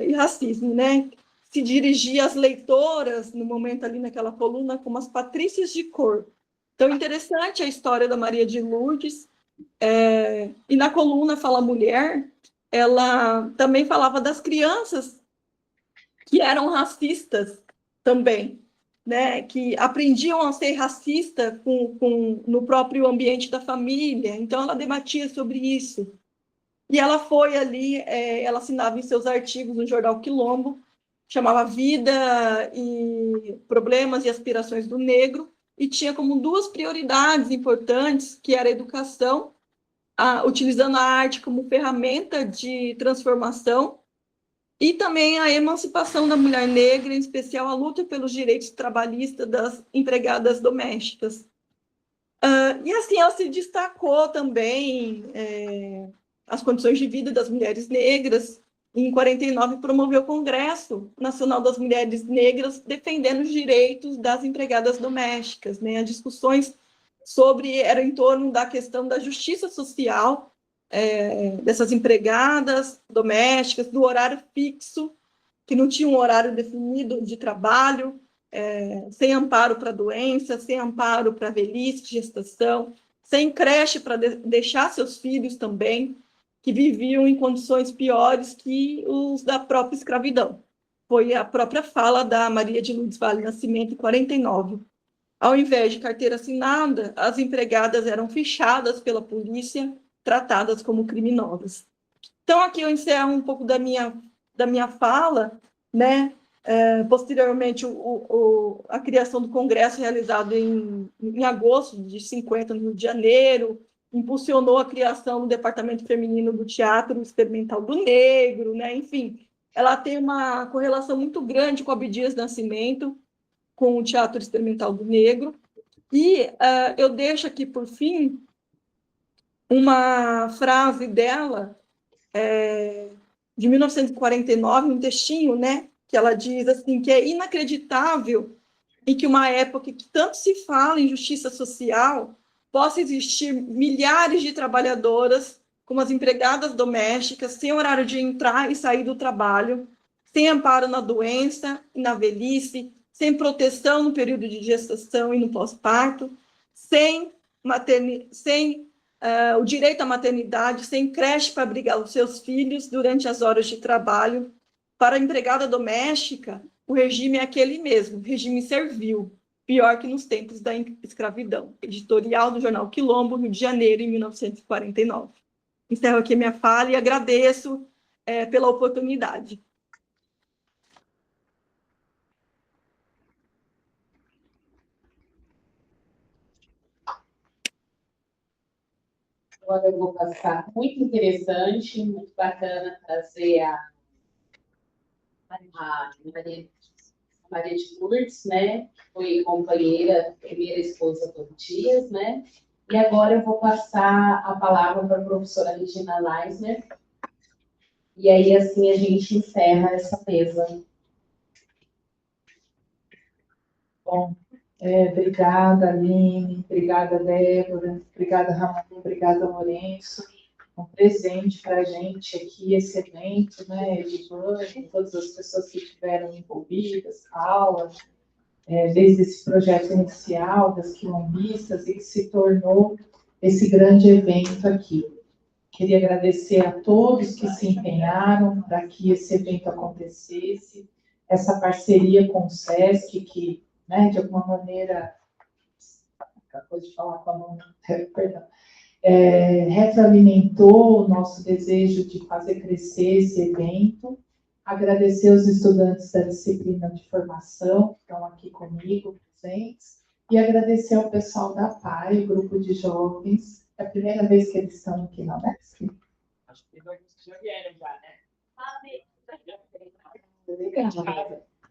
e racismo, né? Se dirigia às leitoras, no momento ali naquela coluna, como as patrícias de cor. Então, interessante a história da Maria de Lourdes. E na coluna Fala Mulher, ela também falava das crianças que eram racistas também, né? Que aprendiam a ser racista no próprio ambiente da família. Então, ela debatia sobre isso. E ela foi ali, ela assinava em seus artigos no jornal Quilombo, chamava Vida e Problemas e Aspirações do Negro, e tinha como duas prioridades importantes, que era a educação, utilizando a arte como ferramenta de transformação, e também a emancipação da mulher negra, em especial a luta pelos direitos trabalhistas das empregadas domésticas. E assim, ela se destacou também as condições de vida das mulheres negras. Em 49, promoveu o Congresso Nacional das Mulheres Negras, defendendo os direitos das empregadas domésticas, né? As discussões eram em torno da questão da justiça social dessas empregadas domésticas, do horário fixo, que não tinha um horário definido de trabalho, sem amparo para doença, sem amparo para velhice, gestação, sem creche para deixar seus filhos também, que viviam em condições piores que os da própria escravidão. Foi a própria fala da Maria de Lourdes Vale Nascimento, em 49. Ao invés de carteira assinada, as empregadas eram fichadas pela polícia, tratadas como criminosas. Então, aqui eu encerro um pouco da minha fala, né? Posteriormente, a criação do Congresso, realizado em agosto de 50, no Rio de Janeiro, impulsionou a criação do Departamento Feminino do Teatro Experimental do Negro, né? Enfim, ela tem uma correlação muito grande com a Abdias Nascimento, com o Teatro Experimental do Negro. E eu deixo aqui, por fim, uma frase dela, de 1949, um textinho, né? Que ela diz assim, que é inacreditável em que uma época que tanto se fala em justiça social possa existir milhares de trabalhadoras, como as empregadas domésticas, sem horário de entrar e sair do trabalho, sem amparo na doença e na velhice, sem proteção no período de gestação e no pós-parto, sem o direito à maternidade, sem creche para abrigar os seus filhos durante as horas de trabalho. Para a empregada doméstica, o regime é aquele mesmo, regime servil, pior que nos tempos da escravidão. Editorial do jornal Quilombo, Rio de Janeiro, em 1949. Encerro aqui minha fala e agradeço pela oportunidade. Agora eu vou passar. Muito interessante, muito bacana trazer a Maria de Lourdes, né? Que foi companheira, primeira esposa do Dias, né? E agora eu vou passar a palavra para a professora Regina Leisner. E aí, assim, a gente encerra essa mesa. Bom, obrigada, Aline, obrigada, Débora, obrigada, Ramon, obrigada, Lourenço. Um presente para a gente aqui, esse evento, né, de Vânia, todas as pessoas que estiveram envolvidas, Paula, desde esse projeto inicial das quilombistas e que se tornou esse grande evento aqui. Queria agradecer a todos que se empenharam para que esse evento acontecesse, essa parceria com o SESC, que, né, de alguma maneira, acabou de falar com a mão, perdão, retroalimentou o nosso desejo de fazer crescer esse evento, agradecer os estudantes da disciplina de formação que estão aqui comigo, presentes, e agradecer ao pessoal da PAI, o grupo de jovens. É a primeira vez que eles estão aqui na UNESP? Acho que já vieram já, né? Legal.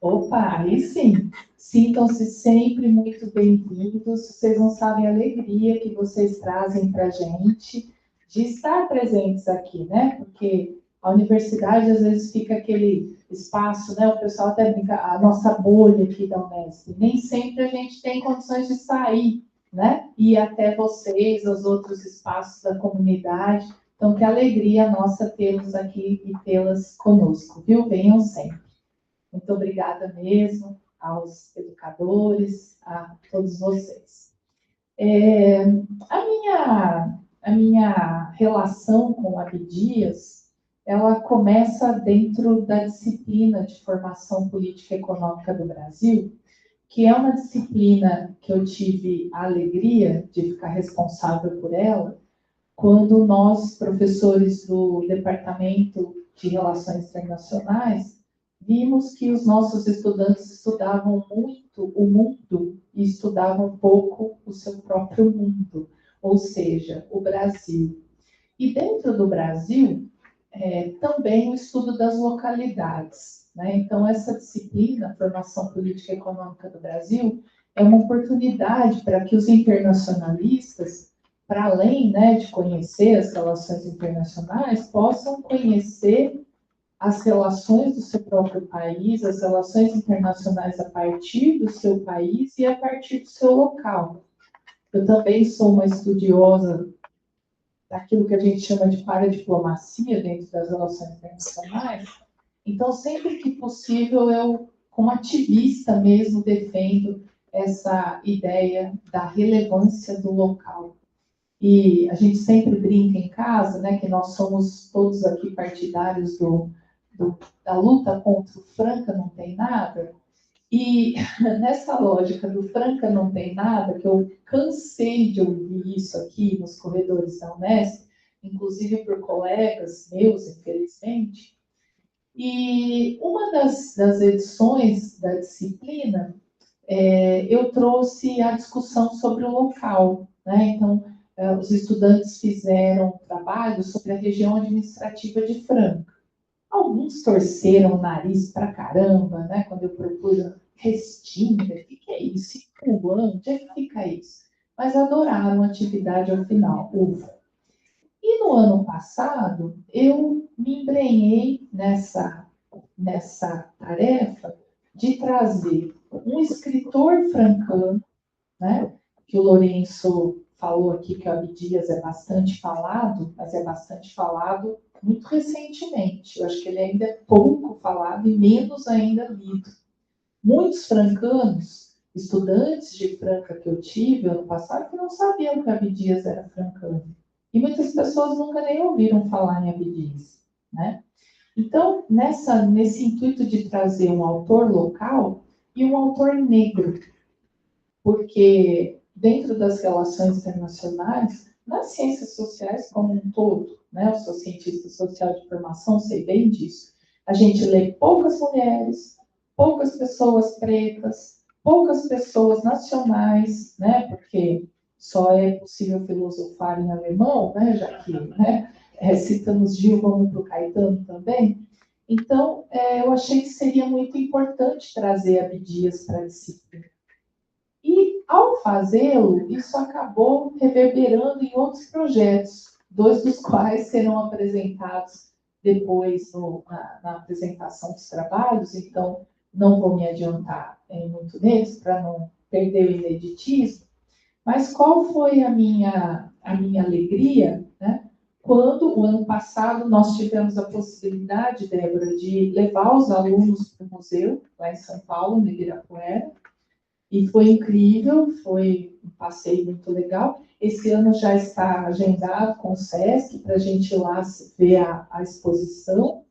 Opa, aí sim. Sintam-se sempre muito bem-vindos. Vocês não sabem a alegria que vocês trazem para a gente de estar presentes aqui, né? Porque a universidade, às vezes, fica aquele espaço, né? O pessoal até brinca, a nossa bolha aqui da Unesp. Nem sempre a gente tem condições de sair, né? Ir até vocês, os outros espaços da comunidade. Então, que alegria nossa tê-los aqui e tê-las conosco, viu? Venham sempre. Muito obrigada mesmo aos educadores, a todos vocês. A minha relação com a Abdias, ela começa dentro da disciplina de formação política e econômica do Brasil, que é uma disciplina que eu tive a alegria de ficar responsável por ela, quando nós, professores do Departamento de Relações Internacionais, vimos que os nossos estudantes estudavam muito o mundo e estudavam pouco o seu próprio mundo, ou seja, o Brasil. E dentro do Brasil, também o estudo das localidades, né? Então, essa disciplina, Formação Política e Econômica do Brasil, é uma oportunidade para que os internacionalistas, para além, né, de conhecer as relações internacionais, possam conhecer as relações do seu próprio país, as relações internacionais a partir do seu país e a partir do seu local. Eu também sou uma estudiosa daquilo que a gente chama de paradiplomacia dentro das relações internacionais. Então, sempre que possível, eu, como ativista mesmo, defendo essa ideia da relevância do local. E a gente sempre brinca em casa, né, que nós somos todos aqui partidários da luta contra o Franca não tem nada. E nessa lógica do Franca não tem nada, que eu cansei de ouvir isso aqui nos corredores da Unesp, inclusive por colegas meus, infelizmente, e uma das edições da disciplina, eu trouxe a discussão sobre o local, né? Então, os estudantes fizeram um trabalho sobre a região administrativa de Franca. Alguns torceram o nariz pra caramba, né? Quando eu propus Restinga, o que é isso? Ipuã, onde é que fica isso? Mas adoraram a atividade ao final, ufa. E no ano passado, eu me embrenhei nessa tarefa de trazer um escritor francano, né? Que o Lourenço falou aqui que o Abdias é bastante falado, mas é bastante falado muito recentemente. Eu acho que ele ainda é pouco falado e menos ainda lido. Muitos francanos, estudantes de Franca que eu tive ano passado, que não sabiam que o Abdias era francano. E muitas pessoas nunca nem ouviram falar em Abdias, né? Então, nesse intuito de trazer um autor local e um autor negro, porque dentro das relações internacionais, nas ciências sociais como um todo, né? Eu sou cientista social de formação, sei bem disso. A gente lê poucas mulheres, poucas pessoas pretas, poucas pessoas nacionais, né? Porque só é possível filosofar em alemão, né? Já que, né? Citamos Gil, vamos para o Caetano também. Então, eu achei que seria muito importante trazer Abdias para a disciplina. E, ao fazê-lo, isso acabou reverberando em outros projetos, 2 dos quais serão apresentados depois na apresentação dos trabalhos, então não vou me adiantar muito neles para não perder o ineditismo. Mas qual foi a minha alegria, né? Quando, o ano passado, nós tivemos a possibilidade, Débora, de levar os alunos para o museu, lá em São Paulo, no Ibirapuera, e foi incrível, foi um passeio muito legal. Esse ano já está agendado com o SESC para a gente ir lá ver a exposição.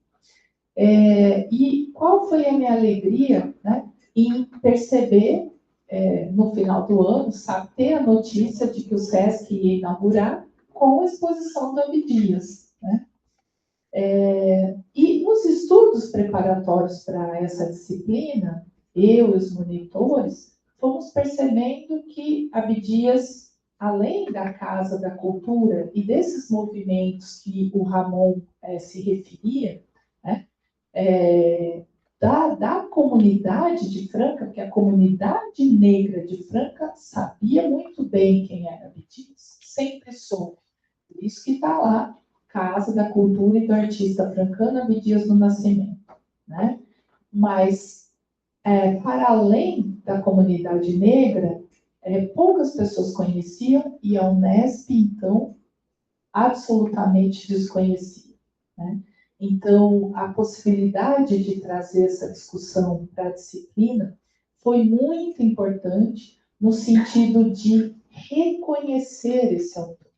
E qual foi a minha alegria, né, em perceber, no final do ano, ter a notícia de que o SESC ia inaugurar com a exposição do Abdias, né? E nos nos estudos preparatórios para essa disciplina, eu e os monitores, fomos percebendo que Abdias, além da Casa da Cultura e desses movimentos que o Ramon se referia, né, da comunidade de Franca, porque a comunidade negra de Franca sabia muito bem quem era Abdias, sempre soube. Por isso que está lá, Casa da Cultura e do Artista Francano Abdias do Nascimento, né? Mas, para além da comunidade negra, poucas pessoas conheciam e a Unesp, então, absolutamente desconhecia, né? Então, a possibilidade de trazer essa discussão para a disciplina foi muito importante no sentido de reconhecer esse autor,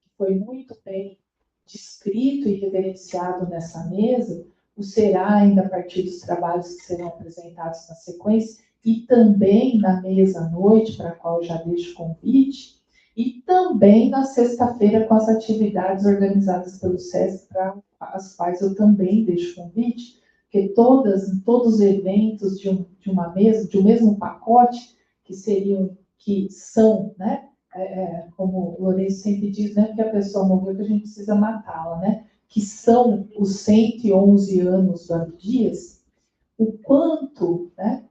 que foi muito bem descrito e reverenciado nessa mesa, o será ainda a partir dos trabalhos que serão apresentados na sequência, e também na mesa à noite, para a qual eu já deixo o convite, e também na sexta-feira com as atividades organizadas pelo SESC, para as quais eu também deixo o convite, porque todos os eventos de uma mesa, de um mesmo pacote, que são, né, como o Lourenço sempre diz, né, que a pessoa morreu, que a gente precisa matá-la, né, que são os 111 anos do Abdias, o quanto, né,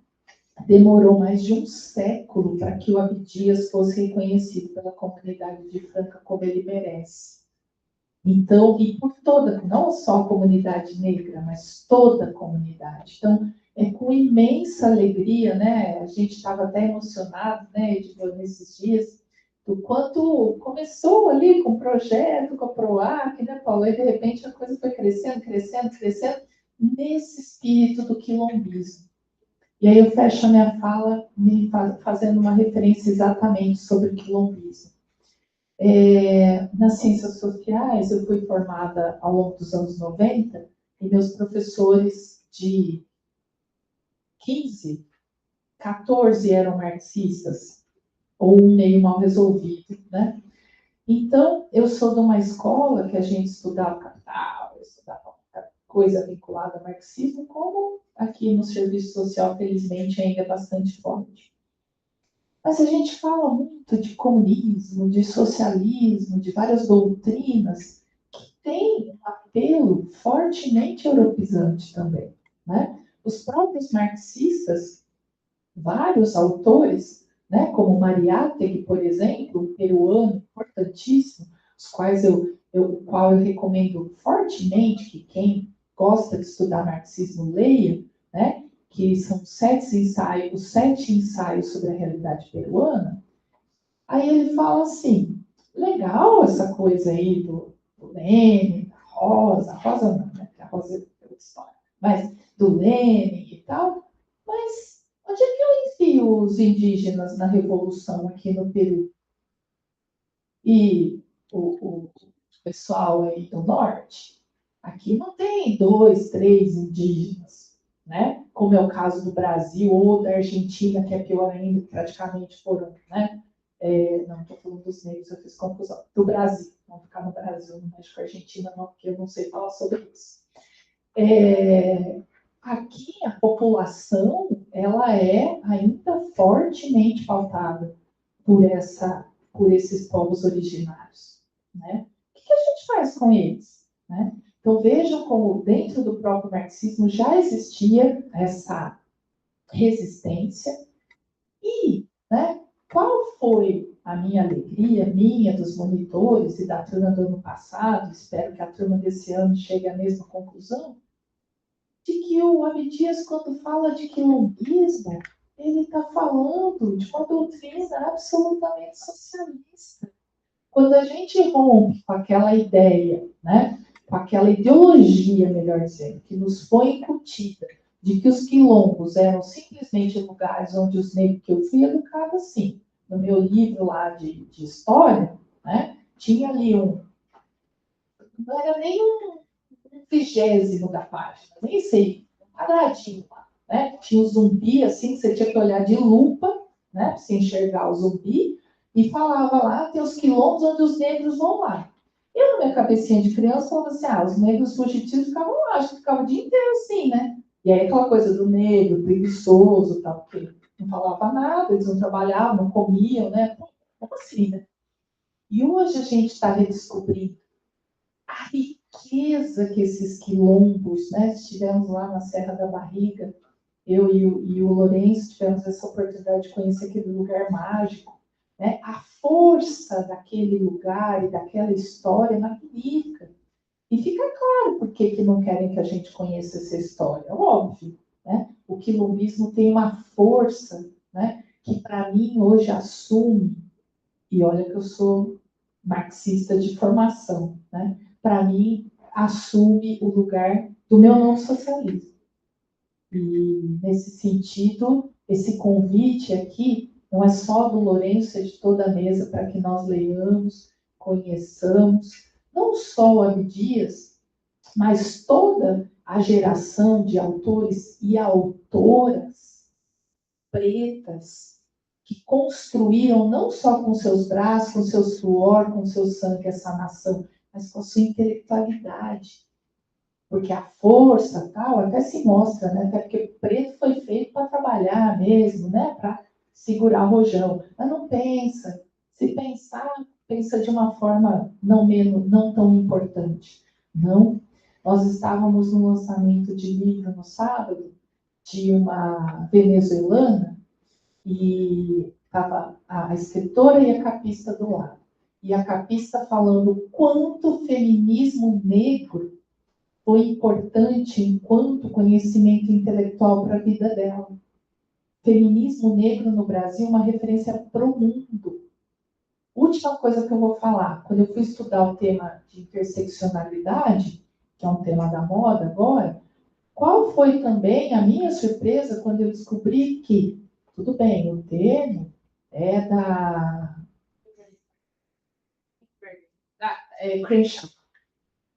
demorou mais de um século para que o Abdias fosse reconhecido pela comunidade de Franca como ele merece. Então, e por toda, não só a comunidade negra, mas toda a comunidade. Então, é com imensa alegria, né? A gente estava até emocionado, né, Edmil, nesses dias, do quanto começou ali com o projeto, com a PROAC, né, Paulo? E de repente a coisa foi crescendo, nesse espírito do quilombismo. E aí eu fecho a minha fala fazendo uma referência exatamente sobre o quilombismo. Nas ciências sociais, eu fui formada ao longo dos anos 90, e meus professores de 15, 14 eram marxistas, ou um meio mal resolvido, né? Então, eu sou de uma escola que a gente estudava capital, estudava coisa vinculada ao marxismo, como aqui no serviço social, felizmente, ainda é bastante forte. Mas a gente fala muito de comunismo, de socialismo, de várias doutrinas que têm um apelo fortemente europeizante também, né? Os próprios marxistas, vários autores, né, como Mariátegui, por exemplo, um peruano importantíssimo, os quais eu recomendo fortemente que quem gosta de estudar marxismo leia, né, que são os 7 ensaios sobre a realidade peruana. Aí ele fala assim, legal essa coisa aí do Lênin, da Rosa não, né, porque a Rosa é outra história, mas do Lênin e tal, mas onde é que eu enfio os indígenas na Revolução aqui no Peru? E o pessoal aí do Norte, aqui não tem 2, 3 indígenas, né? Como é o caso do Brasil ou da Argentina, que é pior ainda, que praticamente foram, né? Não estou falando dos negros, eu fiz confusão. Do Brasil, vamos ficar no Brasil, no México e Argentina, não, porque eu não sei falar sobre isso. Aqui a população, ela é ainda fortemente pautada por esses povos originários, né? O que a gente faz com eles, né? Então vejam como dentro do próprio marxismo já existia essa resistência e, né, qual foi a minha alegria, minha, dos monitores e da turma do ano passado, espero que a turma desse ano chegue à mesma conclusão, de que o Abdias, quando fala de quilombismo, ele está falando de uma doutrina absolutamente socialista. Quando a gente rompe com aquela ideia, né, com aquela ideologia, melhor dizendo, que nos foi incutida, de que os quilombos eram simplesmente lugares onde os negros, que eu fui educada assim, no meu livro lá de história, né, tinha ali não era nem um 20º da página, nem sei, um quadradinho lá, né? Tinha um zumbi assim, que você tinha que olhar de lupa, né, para você enxergar o zumbi, e falava lá, tem os quilombos onde os negros vão lá. Eu, na minha cabecinha de criança, falava assim, os negros fugitivos ficavam lá, acho que ficavam o dia inteiro assim, né? E aí aquela coisa do negro, preguiçoso, tal, porque não falava nada, eles não trabalhavam, não comiam, né? Como assim, né? E hoje a gente está redescobrindo a riqueza que esses quilombos, né? Estivemos lá na Serra da Barriga, eu e o Lourenço tivemos essa oportunidade de conhecer aquele lugar mágico, né? A força daquele lugar e daquela história é magnífica. E fica claro por que não querem que a gente conheça essa história, óbvio, né? O quilombismo tem uma força, né? Que para mim hoje assume, e olha que eu sou marxista de formação, né? Para mim assume o lugar do meu não socialismo. E, nesse sentido, esse convite aqui não é só do Lourenço, é de toda a mesa para que nós leiamos, conheçamos, não só o Abdias, mas toda a geração de autores e autoras pretas que construíram não só com seus braços, com seu suor, com seu sangue essa nação, mas com a sua intelectualidade. Porque a força tal até se mostra, né? Até porque preto foi feito para trabalhar mesmo, né? Para segurar o rojão. Mas não pensa. Se pensar, pensa de uma forma não tão importante. Não. Nós estávamos no lançamento de livro no sábado de uma venezuelana e estava a escritora e a capista do lado. E a capista falando o quanto o feminismo negro foi importante enquanto conhecimento intelectual para a vida dela. Feminismo negro no Brasil é uma referência para o mundo. Última coisa que eu vou falar, quando eu fui estudar o tema de interseccionalidade, que é um tema da moda agora, qual foi também a minha surpresa quando eu descobri que, tudo bem, o termo é da Crenshaw,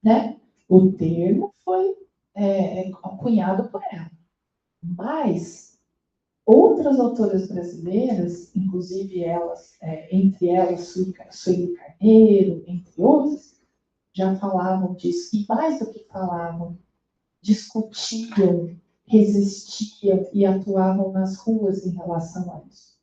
né? O termo foi cunhado por ela. Mas outras autoras brasileiras, inclusive elas, entre elas Sueli Carneiro, entre outras, já falavam disso. E mais do que falavam, discutiam, resistiam e atuavam nas ruas em relação a isso.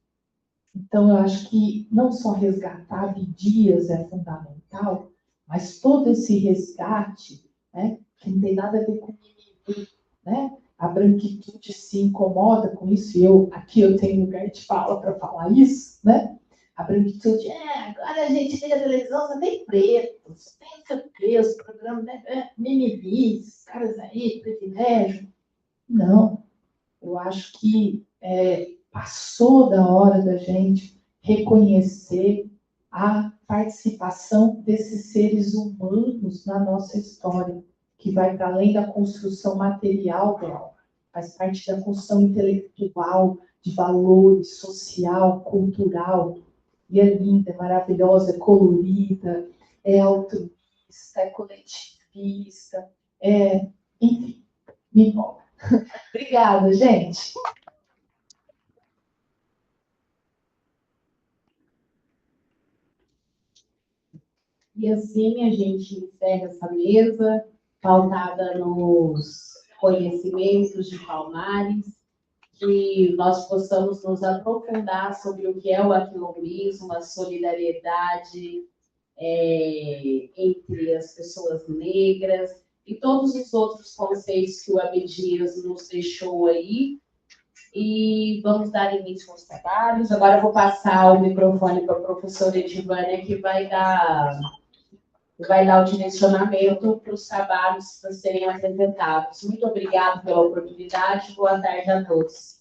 Então, eu acho que não só resgatar Abdias é fundamental, mas todo esse resgate, né, que não tem nada a ver com mimimi, né? A branquitude se incomoda com isso, e aqui eu tenho lugar de fala para falar isso, né? A branquitude, agora a gente liga a televisão, só tem preto, só tem seu quê, os programas, né? Mimimi, esses caras aí, privilégio. Não, eu acho que passou da hora da gente reconhecer a participação desses seres humanos na nossa história, que vai para além da construção material dela, faz parte da construção intelectual, de valores, social, cultural, e é linda, é maravilhosa, é colorida, é altruísta, é coletivista, enfim, me empolga. Obrigada, gente. E assim a gente encerra essa mesa, pautada nos conhecimentos de Palmares, que nós possamos nos aprofundar sobre o que é o aquilombismo, a solidariedade entre as pessoas negras e todos os outros conceitos que o Abdias nos deixou aí. E vamos dar início aos trabalhos. Agora eu vou passar o microfone para a professora Edivânia, que vai dar o direcionamento para os trabalhos a serem apresentados. Muito obrigada pela oportunidade. Boa tarde a todos.